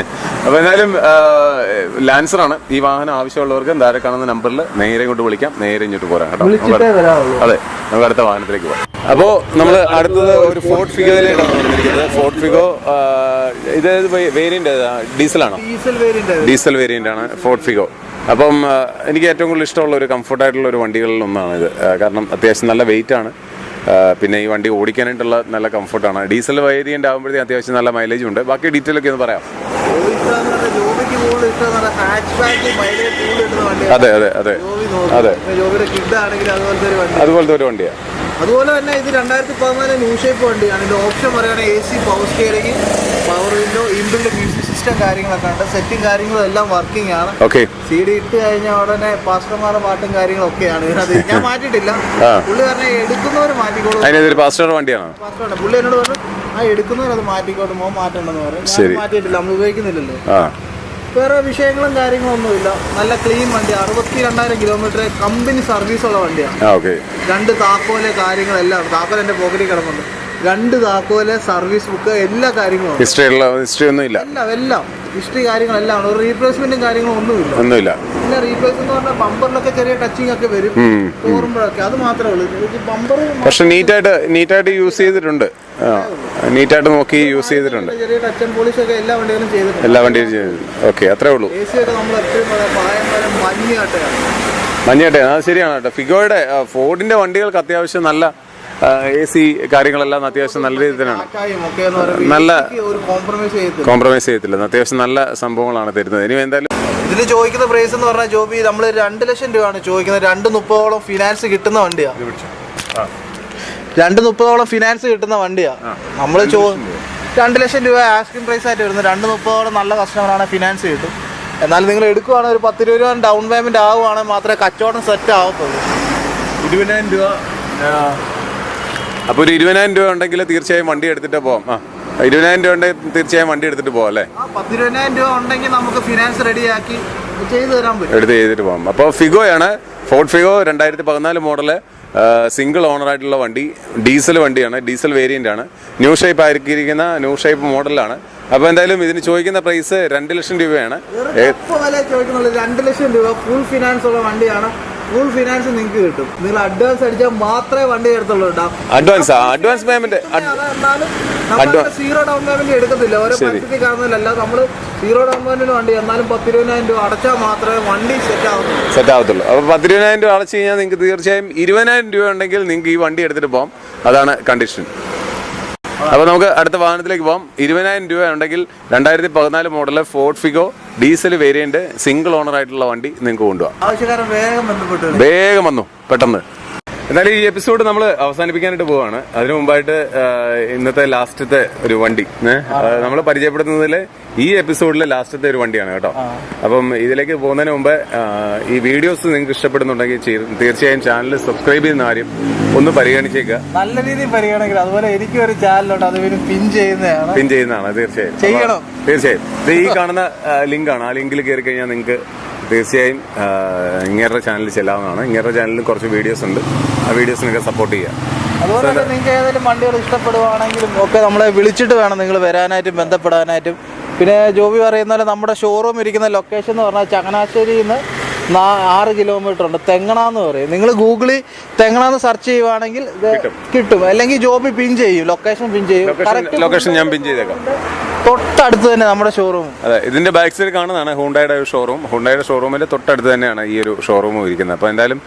A: അപ്പൊ എന്തായാലും ലാൻസർ ആണ്. ഈ വാഹനം ആവശ്യമുള്ളവർക്ക് താഴെ കാണുന്ന നമ്പറിൽ നേരെ ഇങ്ങോട്ട് വിളിക്കാം. നേരെ ഇങ്ങോട്ട് പോരാം കേട്ടോ. അതെ, നമുക്ക് അടുത്ത വാഹനത്തിലേക്ക് പോകാം. അപ്പോ നമ്മൾ അടുത്തത് ഒരു ഫോർഡ് ഫിഗോയിലേക്കാണ് വന്നിരിക്കുന്നത്. ഫോർഡ് ഫിഗോ ഇത് വേരിയന്റ് ഡീസലാണോ? ഡീസൽ വേരിയന്റ് ആണ് ഫോർഡ് ഫിഗോ. അപ്പം എനിക്ക് ഏറ്റവും കൂടുതൽ ഇഷ്ടമുള്ള ഒരു കംഫർട്ടായിട്ടുള്ള ഒരു വണ്ടികളിൽ ഒന്നാണ് ഇത്. കാരണം അത്യാവശ്യം നല്ല വെയിറ്റ് ആണ്. പിന്നെ ഈ വണ്ടി ഓടിക്കാനായിട്ടുള്ള നല്ല കംഫർട്ടാണ്. ഡീസൽ വേരിയന്റ് ആകുമ്പോഴത്തേക്കും അത്യാവശ്യം നല്ല മൈലേജും ഉണ്ട്. ബാക്കി ഡീറ്റെയിൽ ഒക്കെ ഒന്ന് പറയാം. അതെ അതെ അതെ അതെ, അതുപോലത്തെ ഒരു വണ്ടിയാണ്.
C: അതുപോലെ തന്നെ ഇത് 2014 ന്യൂ ഷേപ്പ് വണ്ടിയാണ്. ഇതിന്റെ ഓപ്ഷൻ പറയുകയാണെങ്കിൽ AC, power steering, power window, inbuilt music system കാര്യങ്ങളൊക്കെ ഉണ്ട്. സെറ്റും കാര്യങ്ങളും എല്ലാം വർക്കിംഗ് ആണ്. CD ഇട്ട് കഴിഞ്ഞാൽ ഉടനെ പാസ്റ്റർമാരുടെ പാട്ടും കാര്യങ്ങളൊക്കെയാണ് ഇതിനകത്ത്. ഞാൻ മാറ്റിയിട്ടില്ല. പുള്ളി പറഞ്ഞ എടുക്കുന്നവർ മാറ്റിക്കോളും.
A: പാസ്റ്റർ വണ്ടിയാണ്.
C: പുള്ളി എന്നോട് പറഞ്ഞു എടുക്കുന്നവർ അത് മാറ്റിക്കോട്ടും, മാറ്റണ്ടെന്ന് പറയും. മാറ്റിയിട്ടില്ല, നമ്മൾ ഉപയോഗിക്കുന്നില്ലല്ലോ. വേറെ വിഷയങ്ങളും കാര്യങ്ങളും ഒന്നുമില്ല. നല്ല ക്ലീൻ വണ്ടി. 62,000 കിലോമീറ്റർ കമ്പനി സർവീസ് ഉള്ള വണ്ടിയാണ്. 2 താക്കോല് കാര്യങ്ങളെല്ലാം. താക്കോൽ എന്റെ പോക്കറ്റിൽ കിടക്കുന്നുണ്ട്. 2 താക്കോല്, സർവീസ് ബുക്ക്, എല്ലാ കാര്യങ്ങളും.
A: ഹിസ്റ്ററി ഒന്നുമില്ല.
C: എല്ലാം ഹിസ്റ്ററി കാര്യങ്ങളെല്ലാം ഉണ്ട്. ഒരു റീപ്ലേസ്മെന്റും കാര്യങ്ങളും ഒന്നുമില്ല. പിന്നെ റീപ്ലേസ് എന്ന് പറഞ്ഞാൽ ബമ്പറിലൊക്കെ ചെറിയ ടച്ചിങ് ഒക്കെ വരും ഓർമ്മഴൊക്കെ. അത് മാത്രമേ ഉള്ളൂ. ബമ്പർ പക്ഷെ
A: നീറ്റായിട്ട് യൂസ് ചെയ്തിട്ടുണ്ട്. നീറ്റായിട്ട് നോക്കി യൂസ് ചെയ്തിട്ടുണ്ട്.
C: ചെറിയ ടച്ച് ആൻഡ് പോളിഷ് ഒക്കെ എല്ലാ വണ്ടികളും ചെയ്തിട്ടുണ്ട്.
A: എല്ലാ വണ്ടിയും ചെയ്തിട്ടുണ്ട്. ഓക്കെ, അത്രേ ഉള്ളൂ.
C: AC ഒക്കെ നമ്മൾ എപ്പോഴും പറയാൻ മഞ്ഞാട്ടയാണ്.
A: മഞ്ഞാട്ടയാണ്, അത് ശരിയാണ് കേട്ടോ. ഫിഗോയുടെ ഫോർഡിന്റെ വണ്ടികൾക്ക് അത്യാവശ്യം നല്ല AC കാര്യങ്ങളെല്ലാം അത്യാവശ്യം നല്ല രീതിയിൽ തന്നെയാണ്. നല്ല കോംപ്രമൈസ് ചെയ്യത്തില്ല. അത്യാവശ്യം നല്ല സംഭവങ്ങളാണ് തരുന്നത്. ഇനി എന്തായാലും
C: ഇതിന് ചോദിക്കുന്ന പ്രൈസ് എന്ന് പറഞ്ഞാൽ ജോബി നമ്മൾ 2 ലക്ഷം രൂപയാണ് ചോദിക്കുന്നത്. 230 ഫിനാൻസ് കിട്ടുന്ന വണ്ടിയാ. 230 ഫിനാൻസ് കിട്ടുന്ന വണ്ടിയാ. നമ്മൾ 2 ലക്ഷം രൂപ ആസ്കിംഗ് പ്രൈസ് ആയിട്ട് വരുന്നത്. 230 നല്ല കസ്റ്റമറാണ്, ഫിനാൻസ് കിട്ടും. എന്നാൽ നിങ്ങൾ എടുക്കുവാണെങ്കിൽ ഒരു 10-20 രൂപ ഡൗൺ പേയ്മെന്റ് ആവുകയാണെങ്കിൽ മാത്രമേ കച്ചവടം സെറ്റ് ആവത്തുള്ളൂ.
A: 20,000 രൂപ. അപ്പോൾ ഒരു 20,000 രൂപ ഉണ്ടെങ്കിൽ തീർച്ചയായും വണ്ടി എടുത്തിട്ട് പോവാം. 20,000 രൂപ ഉണ്ടെങ്കിൽ തീർച്ചയായും വണ്ടി എടുത്തിട്ട് പോവാം അല്ലേ?
C: 10-20,000 രൂപ ഉണ്ടെങ്കിൽ നമുക്ക് ഫിനാൻസ് റെഡിയാക്കി ചെയ്ത് തരാൻ പറ്റും.
A: എടുത്ത് ചെയ്തിട്ട് പോകാം. അപ്പോൾ ഫിഗോയാണ്, ഫോർഡ് ഫിഗോ 2014 മോഡല്, സിംഗിൾ ഓണറായിട്ടുള്ള വണ്ടി, ഡീസൽ വണ്ടിയാണ്, ഡീസൽ വേരിയന്റ് ആണ്. ന്യൂ ഷേപ്പ് ആയിരിക്കുന്ന ന്യൂ ഷേപ്പ് മോഡലാണ്. അപ്പോൾ എന്തായാലും ഇതിന് ചോദിക്കുന്ന പ്രൈസ് 2 ലക്ഷം രൂപയാണ്.
C: 2 ലക്ഷം രൂപ ഫുൾ ഫിനാൻസ് ഉള്ള വണ്ടിയാണ്. ഫുൾ ഫിനാൻസ് നിങ്ങൾക്ക് കിട്ടും. നിങ്ങൾ അഡ്വാൻസ് അടിച്ചാൽ മാത്രമേ വണ്ടി എടുത്തുള്ളൂ.
A: Advance payment
C: zero down payment എടുക്കത്തില്ല. ഓരോ പദ്ധതി കാണുന്നില്ല. നമ്മൾ സീറോ ഡൗൺ പേയ്മെന്റിന് വണ്ടി എന്നാലും 10-20,000 രൂപ അടച്ചാൽ മാത്രമേ വണ്ടി സെറ്റ് ആവത്തുള്ളൂ.
A: അപ്പോൾ 10-20,000 രൂപ അടച്ചു കഴിഞ്ഞാൽ നിങ്ങൾക്ക് തീർച്ചയായും 20,000 രൂപ ഉണ്ടെങ്കിൽ നിങ്ങൾക്ക് ഈ വണ്ടി എടുത്തിട്ട് പോകാം. അതാണ് കണ്ടീഷൻ. അപ്പോൾ നമുക്ക് അടുത്ത വാഹനത്തിലേക്ക് പോകാം. 20,000 രൂപ ഉണ്ടെങ്കിൽ 2014 model Ford Figo diesel variant single owner ആയിട്ടുള്ള വണ്ടി നിങ്ങൾക്ക് കൊണ്ടുപോകാം.
C: ആവശ്യക്കാരൻ
A: വേഗം വന്നു പെട്ടെന്ന്. എന്നാലും ഈ എപ്പിസോഡ് നമ്മൾ അവസാനിപ്പിക്കാനായിട്ട് പോവാണ്. അതിനു മുമ്പായിട്ട് ഇന്നത്തെ ലാസ്റ്റത്തെ ഒരു വണ്ടി നമ്മൾ പരിചയപ്പെടുത്തുന്നതിൽ ഈ എപ്പിസോഡിലെ ലാസ്റ്റത്തെ ഒരു വണ്ടിയാണ് കേട്ടോ. അപ്പം ഇതിലേക്ക് പോകുന്നതിന് മുമ്പ് ഈ വീഡിയോസ് നിങ്ങൾക്ക് ഇഷ്ടപ്പെടുന്നുണ്ടെങ്കിൽ തീർച്ചയായും ചാനൽ സബ്സ്ക്രൈബ് ചെയ്യുന്ന കാര്യം ഒന്ന് പരിഗണിച്ചേക്കുക.
C: നല്ല രീതിയിൽ പരിഗണിക്കുക. അതുപോലെ എനിക്ക് ഒരു ചാനലുണ്ട്, അത് പിൻ ചെയ്യുന്നതാണ്.
A: തീർച്ചയായും ഇത് ഈ കാണുന്ന ലിങ്കാണ്. ആ ലിങ്കിൽ കയറി കഴിഞ്ഞാൽ നിങ്ങൾക്ക് തീർച്ചയായും ഇങ്ങേരുടെ ചാനലിൽ ചെല്ലാവുന്നതാണ്. ഇങ്ങേരുടെ ചാനലിൽ കുറച്ച് വീഡിയോസ് ഉണ്ട്. ആ വീഡിയോസ് നിങ്ങൾക്ക് സപ്പോർട്ട് ചെയ്യാം.
C: അതുപോലെ തന്നെ നിങ്ങൾക്ക് ഏതെങ്കിലും വണ്ടികൾ ഇഷ്ടപ്പെടുവാണെങ്കിലും ഒക്കെ നമ്മളെ വിളിച്ചിട്ട് വേണം നിങ്ങൾ വരാനായിട്ടും ബന്ധപ്പെടാനായിട്ടും. പിന്നെ ജോബി പറയുന്ന പോലെ നമ്മുടെ ഷോറൂം ഇരിക്കുന്ന ലൊക്കേഷൻ എന്ന് പറഞ്ഞാൽ ചങ്ങനാശ്ശേരിയിൽ നിന്ന് 6 കിലോമീറ്റർ ഉണ്ട്. തെങ്ങണാന്ന് പറയും. നിങ്ങൾ ഗൂഗിളിൽ തെങ്ങണാന്ന് സെർച്ച് ചെയ്യുവാണെങ്കിൽ കിട്ടും. അല്ലെങ്കിൽ ജോബി പിൻ ചെയ്യും, ലൊക്കേഷൻ പിൻ ചെയ്യും.
A: ലൊക്കേഷൻ ഞാൻ പിൻ ചെയ്തേക്കാം.
C: തൊട്ടടുത്ത് തന്നെ നമ്മുടെ ഷോറൂം.
A: അതെ, ഇതിന്റെ ബാക്ക് സൈഡ് കാണുന്നതാണ് ഹുണ്ടായുടെ ഒരു ഷോറൂം. ഹുണ്ടായുടെ ഷോറൂമിന്റെ തൊട്ടടുത്ത് തന്നെയാണ് ഈ ഒരു ഷോറൂമും ഇരിക്കുന്നത്. അപ്പോൾ എന്തായാലും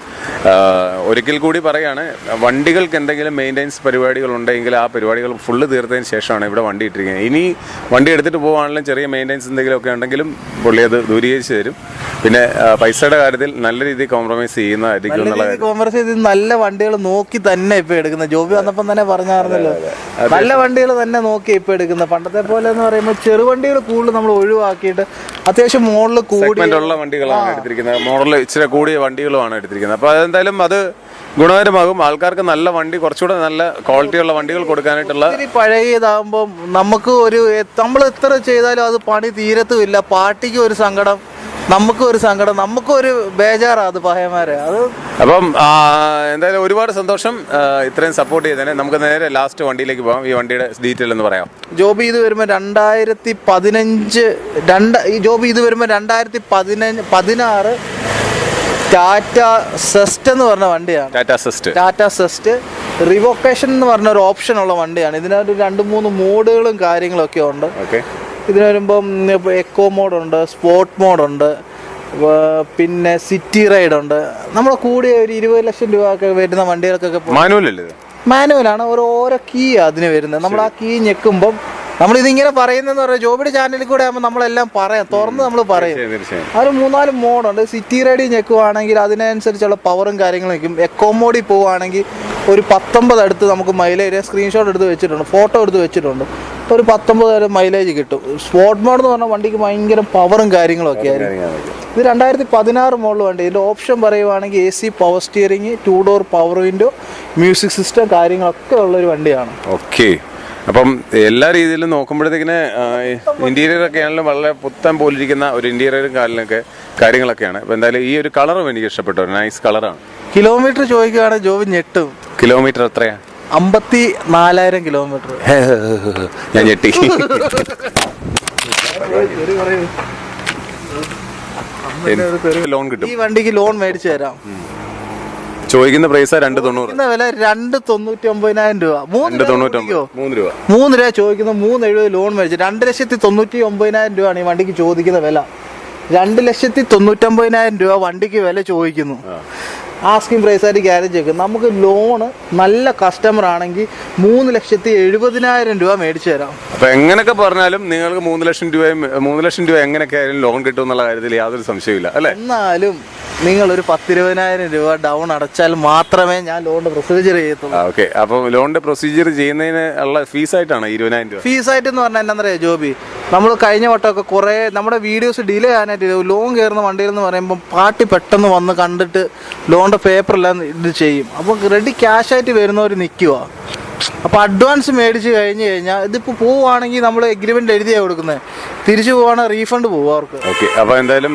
A: ഒരിക്കൽ കൂടി പറയുകയാണ്, വണ്ടികൾക്ക് എന്തെങ്കിലും മെയിൻ്റെനൻസ് പരിപാടികൾ ഉണ്ടെങ്കിൽ ആ പരിപാടികൾ ഫുള്ള് തീർത്തതിന് ശേഷമാണ് ഇവിടെ വണ്ടി ഇട്ടിരിക്കുന്നത്. ഇനി വണ്ടി എടുത്തിട്ട് പോകുവാണെങ്കിലും ചെറിയ മെയിൻ്റെനൻസ് എന്തെങ്കിലുമൊക്കെ ഉണ്ടെങ്കിലും പുള്ളി അത് ദൂരീകരിച്ച് തരും. പിന്നെ പൈസയുടെ കാര്യത്തിൽ നല്ല രീതിയിൽ കോംപ്രമൈസ് ചെയ്യുന്നതായിരിക്കും എന്നുള്ള
C: കോംപ്രമൈസ് ചെയ്ത് നല്ല വണ്ടികൾ നോക്കി തന്നെ ഇപ്പൊ എടുക്കുന്നത്. ജോബി വന്നപ്പം തന്നെ പറഞ്ഞായിരുന്നല്ലോ, നല്ല വണ്ടികൾ തന്നെ നോക്കി ഇപ്പൊ എടുക്കുന്നത്. പണ്ടത്തെ പോലെ എന്ന് പറയുമ്പോൾ ചെറുവണ്ടികൾ കൂടുതൽ നമ്മൾ ഒഴിവാക്കിയിട്ട് അത്യാവശ്യം മോഡൽ
A: കൂടിയുള്ള വണ്ടികളാണ് എടുത്തിരിക്കുന്നത്. മോഡൽ ഇച്ചിരി കൂടിയ വണ്ടികളുമാണ് എടുത്തിരിക്കുന്നത്. അപ്പോൾ അതെന്തായാലും അത് ഗുണകരമാകും. ആൾക്കാർക്ക് നല്ല വണ്ടി, കുറച്ചുകൂടെ നല്ല ക്വാളിറ്റിയുള്ള വണ്ടികൾ കൊടുക്കാനായിട്ടുള്ള.
C: പഴയതാകുമ്പോൾ നമുക്ക് നമ്മൾ എത്ര ചെയ്താലും അത് പണി തീരത്തുമില്ല. പാർട്ടിക്ക് ഒരു സങ്കടം, നമുക്കും ഒരു സങ്കടം, നമുക്കും ഒരു ബേജാറാണ് അത് പഹയന്മാരെ. അത്
A: അപ്പം എന്തായാലും ഒരുപാട് സന്തോഷം ഇത്രയും സപ്പോർട്ട് ചെയ്തതിന്. നമുക്ക് നേരെ ലാസ്റ്റ് വണ്ടിയിലേക്ക് പോകാം. ഈ വണ്ടിയുടെ ഡീറ്റെയിൽ എന്ന് പറയാം.
C: ജോബി ഇത് വരുമ്പോൾ 2016 ടാറ്റ സെസ്റ്റ് എന്ന് പറഞ്ഞ വണ്ടിയാണ്. ടാറ്റ സെസ്റ്റ് റിവൊക്കേഷൻ എന്ന് പറഞ്ഞ ഒരു ഓപ്ഷൻ ഉള്ള വണ്ടിയാണ്. ഇതിനൊരു 2-3 മോഡുകളും കാര്യങ്ങളൊക്കെ ഉണ്ട്. ഇതിന് വരുമ്പം എക്കോ മോഡുണ്ട്, സ്പോർട്ട് മോഡുണ്ട്, പിന്നെ സിറ്റി റൈഡ് ഉണ്ട്. നമ്മളെ കൂടിയ ഒരു 20 ലക്ഷം രൂപ ഒക്കെ വരുന്ന വണ്ടികൾക്കൊക്കെ മാനുവലാണ്. ഓരോ കീ അതിന് വരുന്നത്. നമ്മൾ ആ കീ ഞെക്കുമ്പം നമ്മളിതിങ്ങനെ പറയുന്നതെന്ന് പറഞ്ഞാൽ ജോബിയുടെ ചാനലിൽ കൂടെ ആകുമ്പോൾ നമ്മളെല്ലാം പറയാം, തുറന്ന് നമ്മൾ പറയും. ഒരു 3-4 മോഡുണ്ട്. സിറ്റി റൈഡിൽ ഞെക്കുവാണെങ്കിൽ അതിനനുസരിച്ചുള്ള പവറും കാര്യങ്ങളും വയ്ക്കും. എക്കോ മോഡിൽ പോവുകയാണെങ്കിൽ ഒരു 19 അടുത്ത് നമുക്ക് മൈലേജ്, സ്ക്രീൻഷോട്ട് എടുത്ത് വെച്ചിട്ടുണ്ട്, ഫോട്ടോ എടുത്ത് വെച്ചിട്ടുണ്ട്, ഒരു 19 വരെ മൈലേജ് കിട്ടും. സ്പോർട്ട് മോഡ് എന്ന് പറഞ്ഞാൽ വണ്ടിക്ക് ഭയങ്കര പവറും കാര്യങ്ങളും ഒക്കെ ആയിരുന്നു. ഇത് 2016 മോഡൽ വണ്ടി. ഇതിൻ്റെ ഓപ്ഷൻ പറയുവാണെങ്കിൽ AC power steering, 2 door power window, music system കാര്യങ്ങളൊക്കെ ഉള്ളൊരു വണ്ടിയാണ്.
A: ഓക്കെ, അപ്പം എല്ലാ രീതിയിലും നോക്കുമ്പോഴത്തേക്കിന് ഇന്റീരിയർ ഒക്കെ ആണെങ്കിലും വളരെ പുത്തൻ പോലിരിക്കുന്ന ഒരു ഇന്റീരിയറും കാര്യങ്ങളൊക്കെയാണ്. അപ്പം എന്തായാലും ഈ ഒരു കളറും എനിക്ക് ഇഷ്ടപ്പെട്ടു, ഒരു നൈസ് കളറാണ്.
C: കിലോമീറ്റർ ചോദിക്കുകയാണെങ്കിൽ ജോബി ഞെട്ടും.
A: കിലോമീറ്റർ എത്രയാ?
C: 54,000 കിലോമീറ്റർ.
A: ഞാൻ ഞെട്ടി. ലോൺ കിട്ടും.
C: ഈ വണ്ടിക്ക് ലോൺ മേടിച്ചു തരാം.
A: ചോദിക്കുന്ന പ്രൈസ് 290.
C: വില 299,000 രൂപ.
A: 3 രൂപ
C: ചോദിക്കുന്ന 370 ലോൺ മേടിച്ചു. 2,99,000 രൂപയാണ് ഈ വണ്ടിക്ക് ചോദിക്കുന്ന വില. 2,99,000 രൂപ വണ്ടിക്ക് വില ചോദിക്കുന്നു. ആസ്കിംഗ് പ്രൈസ് ആയിട്ട് ഗ്യാരേജ് വെക്കും. നമുക്ക് ലോണ് നല്ല കസ്റ്റമർ ആണെങ്കിൽ 3,70,000 രൂപ മേടിച്ചു തരാം.
A: അപ്പൊ എങ്ങനെയൊക്കെ പറഞ്ഞാലും നിങ്ങൾക്ക് 3 ലക്ഷം രൂപ എങ്ങനെയൊക്കെ ആയാലും ലോൺ കിട്ടും എന്നുള്ള കാര്യത്തിൽ യാതൊരു സംശയമില്ല അല്ലെ.
C: എന്നാലും നിങ്ങൾ ഒരു 10,000-20,000 രൂപ ഡൗൺ അടച്ചാൽ മാത്രമേ ഞാൻ ലോണിന്റെ പ്രൊസീജിയർ ചെയ്യത്തുള്ളൂ.
A: ഓക്കെ, അപ്പൊ ലോണിന്റെ പ്രൊസീജിയർ ചെയ്യുന്നതിന് ഉള്ള ഫീസായിട്ടാണ് 20,000 രൂപ.
C: ഫീസായിട്ട് എന്ന് പറഞ്ഞാൽ എന്താ ജോബി, നമ്മൾ കഴിഞ്ഞ വട്ടമൊക്കെ കുറേ നമ്മുടെ വീഡിയോസ് ഡിലേ ആകാനായിട്ട് ലോൺ കയറുന്ന വണ്ടികൾ എന്ന് പറയുമ്പോൾ പാർട്ടി പെട്ടെന്ന് വന്ന് കണ്ടിട്ട് ലോണിന്റെ പേപ്പറെല്ലാം ഇത് ചെയ്യും. അപ്പോൾ റെഡി ക്യാഷ് ആയിട്ട് വരുന്നവർ നിൽക്കുക. അപ്പോൾ അഡ്വാൻസ് മേടിച്ച് കഴിഞ്ഞാൽ ഇതിപ്പോൾ പോവുകയാണെങ്കിൽ നമ്മൾ എഗ്രിമെന്റ് എഴുതിയാണ് കൊടുക്കുന്നത്. തിരിച്ചു പോവുകയാണെങ്കിൽ റീഫണ്ട് പോകും അവർക്ക്.
A: ഓക്കെ, അപ്പോൾ എന്തായാലും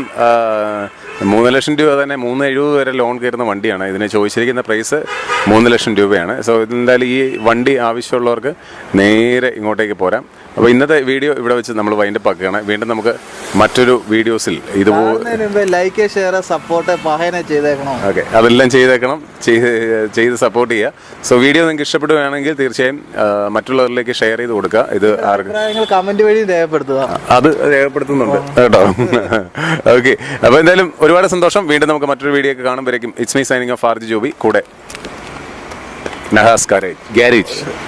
A: 3 ലക്ഷം രൂപ തന്നെ 370 വരെ ലോൺ കയറുന്ന വണ്ടിയാണ്. ഇതിന് ചോദിച്ചിരിക്കുന്ന പ്രൈസ് 3 ലക്ഷം രൂപയാണ്. സോ എന്തായാലും ഈ വണ്ടി ആവശ്യമുള്ളവർക്ക് നേരെ ഇങ്ങോട്ടേക്ക് പോരാം. അപ്പോൾ ഇന്നത്തെ വീഡിയോ ഇവിടെ വെച്ച് നമ്മൾ വൈൻഡപ്പ് ആക്കുകയാണ്. വീണ്ടും നമുക്ക് മറ്റൊരു വീഡിയോസിൽ
C: ഇതുപോലെ ലൈക്ക്, ഷെയർ, സപ്പോർട്ട് പഹയനെ ചെയ്തേക്കണം.
A: ഓക്കെ, അതെല്ലാം ചെയ്ത് സപ്പോർട്ട് ചെയ്യുക. സോ വീഡിയോ നിങ്ങൾക്ക് ഇഷ്ടപ്പെടുകയാണെങ്കിൽ തീർച്ചയായും മറ്റുള്ളവരിലേക്ക് ഷെയർ ചെയ്ത് കൊടുക്കുക. ഇത്
C: കമന്റ് വഴി രേഖപ്പെടുത്തുക.
A: അത് രേഖപ്പെടുത്തുന്നുണ്ട് കേട്ടോ. ഓക്കെ, അപ്പോൾ എന്തായാലും ഒരുപാട് സന്തോഷം. വീണ്ടും നമുക്ക് മറ്റൊരു വീഡിയോ ഒക്കെ കാണുമ്പോഴേക്കും it's me signing off R G Joby, കൂടെ നഹാസ് ഗാരേജ്.